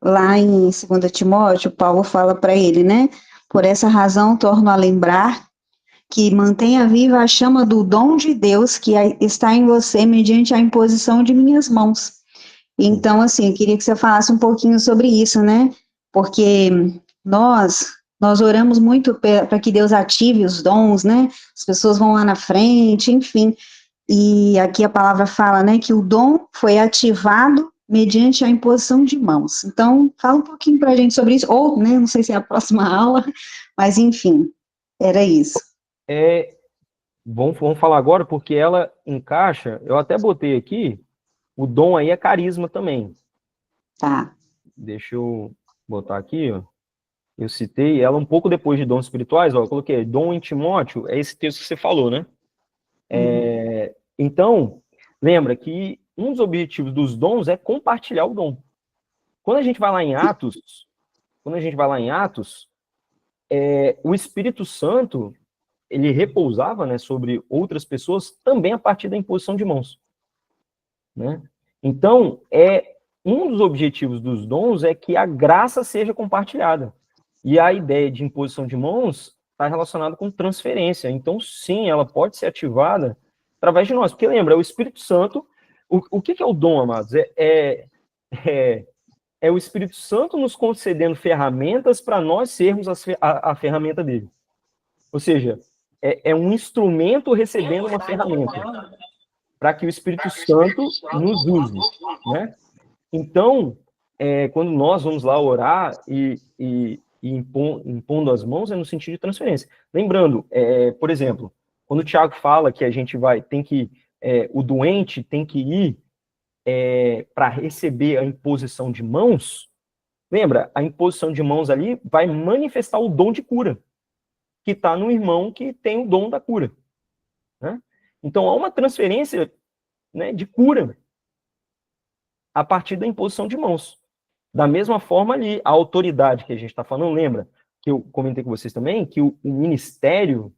Lá em 2 Timóteo, Paulo fala para ele, né? Por essa razão, torno a lembrar que mantenha viva a chama do dom de Deus que está em você mediante a imposição de minhas mãos. Então, assim, eu queria que você falasse um pouquinho sobre isso, né? Porque nós oramos muito para que Deus ative os dons, né? As pessoas vão lá na frente, enfim. E aqui a palavra fala, né, que o dom foi ativado mediante a imposição de mãos. Então, fala um pouquinho para a gente sobre isso, ou, né, não sei se é a próxima aula, mas enfim, era isso. Vamos falar agora, porque ela encaixa, eu até botei aqui, o dom aí é carisma também. Tá. Deixa eu botar aqui, ó. Eu citei ela um pouco depois de dons espirituais, ó, eu coloquei dom em Timóteo, é esse texto que você falou, né? Então, lembra que um dos objetivos dos dons é compartilhar o dom. Quando a gente vai lá em Atos, o Espírito Santo, ele repousava, né, sobre outras pessoas também a partir da imposição de mãos, né? Então, um dos objetivos dos dons é que a graça seja compartilhada. E a ideia de imposição de mãos está relacionada com transferência. Então, sim, ela pode ser ativada através de nós. Porque lembra, o Espírito Santo, o que é o dom, amados? é o Espírito Santo nos concedendo ferramentas para nós sermos a ferramenta dele. Ou seja, é um instrumento recebendo uma ferramenta para que o Espírito Santo nos use, né? Então, quando nós vamos lá orar e impondo as mãos, é no sentido de transferência. Lembrando, por exemplo, quando o Tiago fala que a gente o doente tem que ir para receber a imposição de mãos, lembra, a imposição de mãos ali vai manifestar o dom de cura, que está no irmão que tem o dom da cura, né? Então, há uma transferência, né, de cura a partir da imposição de mãos. Da mesma forma ali, a autoridade que a gente está falando, lembra que eu comentei com vocês também, que o ministério,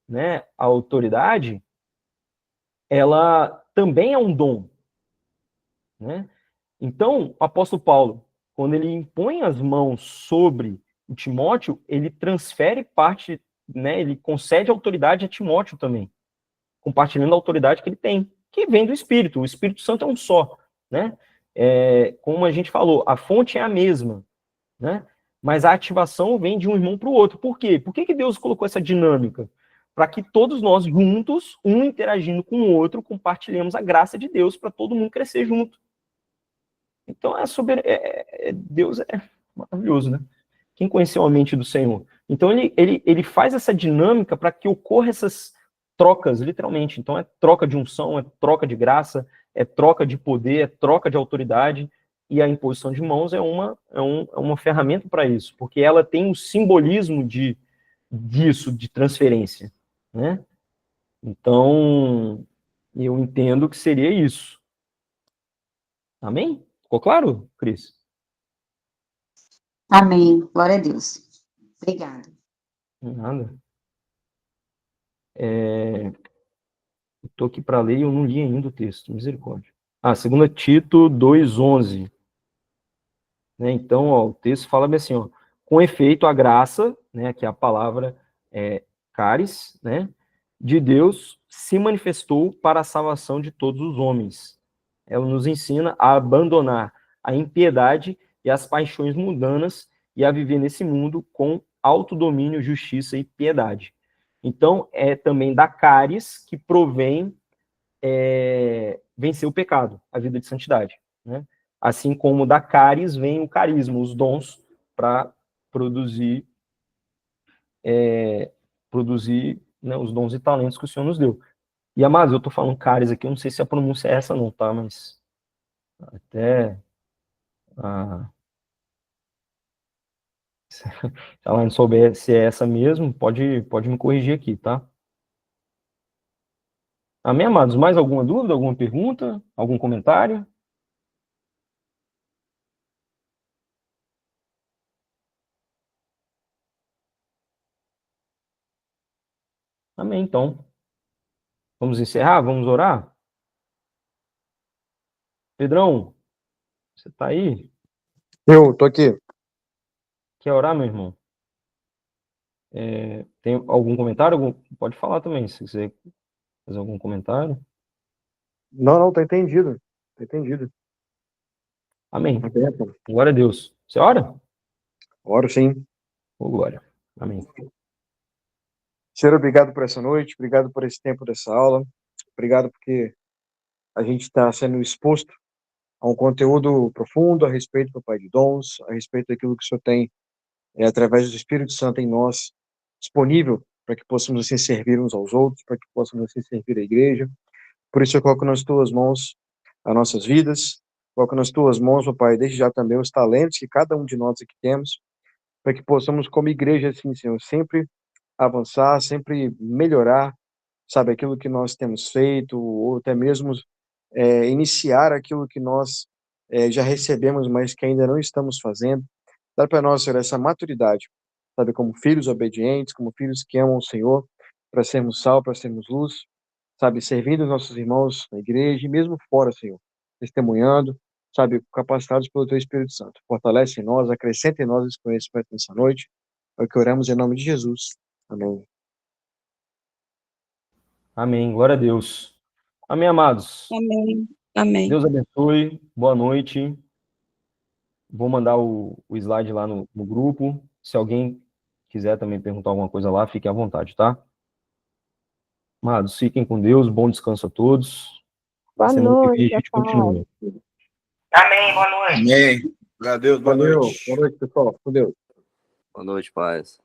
né, a autoridade, ela também é um dom, né? Então, o apóstolo Paulo, quando ele impõe as mãos sobre o Timóteo, ele transfere parte, né, ele concede autoridade a Timóteo também, compartilhando a autoridade que ele tem, que vem do Espírito. O Espírito Santo é um só, né? Como a gente falou, a fonte é a mesma, né? Mas a ativação vem de um irmão para o outro. Por quê? Por que Deus colocou essa dinâmica? Para que todos nós juntos, um interagindo com o outro, compartilhemos a graça de Deus para todo mundo crescer junto. Então, Deus é maravilhoso, né? Quem conheceu a mente do Senhor? Então, ele faz essa dinâmica para que ocorra essas trocas, literalmente. Então, é troca de unção, é troca de graça, é troca de poder, é troca de autoridade, e a imposição de mãos é uma ferramenta para isso, porque ela tem um simbolismo disso, de transferência, né? Então, eu entendo que seria isso. Amém? Ficou claro, Cris? Amém. Glória a Deus. Obrigada. Nada. Estou aqui para ler e eu não li ainda o texto. Misericórdia. 2 Tito 2:11. Né? Então, o texto fala bem assim, ó, com efeito, a graça, né, que é a palavra caris, né, de Deus se manifestou para a salvação de todos os homens. Ela nos ensina a abandonar a impiedade e as paixões mundanas e a viver nesse mundo com autodomínio, justiça e piedade. Então, é também da caris que provém vencer o pecado, a vida de santidade, né? Assim como da caris vem o carisma, os dons para produzir, né, os dons e talentos que o Senhor nos deu. E, amados, eu estou falando caris aqui, eu não sei se a pronúncia é essa não, tá? Mas até se ela não souber se é essa mesmo, pode me corrigir aqui, tá? Amém, amados? Mais alguma dúvida, alguma pergunta, algum comentário? Amém, então. Vamos encerrar? Vamos orar? Pedrão, você tá aí? Eu tô aqui. Quer orar, meu irmão? Tem algum comentário? Pode falar também, se quiser fazer algum comentário. Não, tá entendido. Tá entendido. Amém. Tá bem. Glória a Deus. Você ora? Oro sim. Ô, glória. Amém. Senhor, obrigado por essa noite, obrigado por esse tempo dessa aula, obrigado porque a gente está sendo exposto a um conteúdo profundo a respeito do Pai de Dons, a respeito daquilo que o Senhor tem através do Espírito Santo em nós, disponível para que possamos assim servir uns aos outros, para que possamos assim servir a igreja. Por isso eu coloco nas tuas mãos as nossas vidas, coloco nas tuas mãos, ó Pai, desde já também os talentos que cada um de nós aqui temos, para que possamos como igreja, assim, Senhor, sempre avançar, sempre melhorar, sabe, aquilo que nós temos feito, ou até mesmo iniciar aquilo que nós já recebemos, mas que ainda não estamos fazendo. Dá para nós, Senhor, essa maturidade, sabe, como filhos obedientes, como filhos que amam o Senhor, para sermos sal, para sermos luz, sabe, servindo os nossos irmãos na igreja e mesmo fora, Senhor, testemunhando, sabe, capacitados pelo Teu Espírito Santo. Fortalece em nós, acrescenta em nós esse conhecimento nessa noite. É o que oramos em nome de Jesus. Amém. Amém. Glória a Deus. Amém, amados. Amém. Amém. Deus abençoe. Boa noite. Vou mandar o slide lá no grupo. Se alguém quiser também perguntar alguma coisa lá, fiquem à vontade, tá? Amados, fiquem com Deus, bom descanso a todos. Boa Semana que vem a noite, gente pessoal. continua. Amém, boa noite. Amém. Adeus, boa Valeu. noite. Boa noite, pessoal. Com Deus. Boa noite, paz.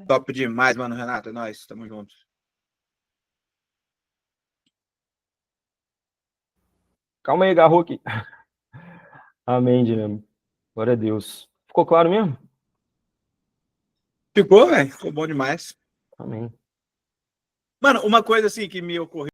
Top demais, mano, Renato. É nóis, tamo junto. Calma aí, agarrou aqui. Amém, Dinamo. Glória a Deus. Ficou claro mesmo? Ficou, velho? Ficou bom demais. Amém. Mano, uma coisa assim que me ocorreu.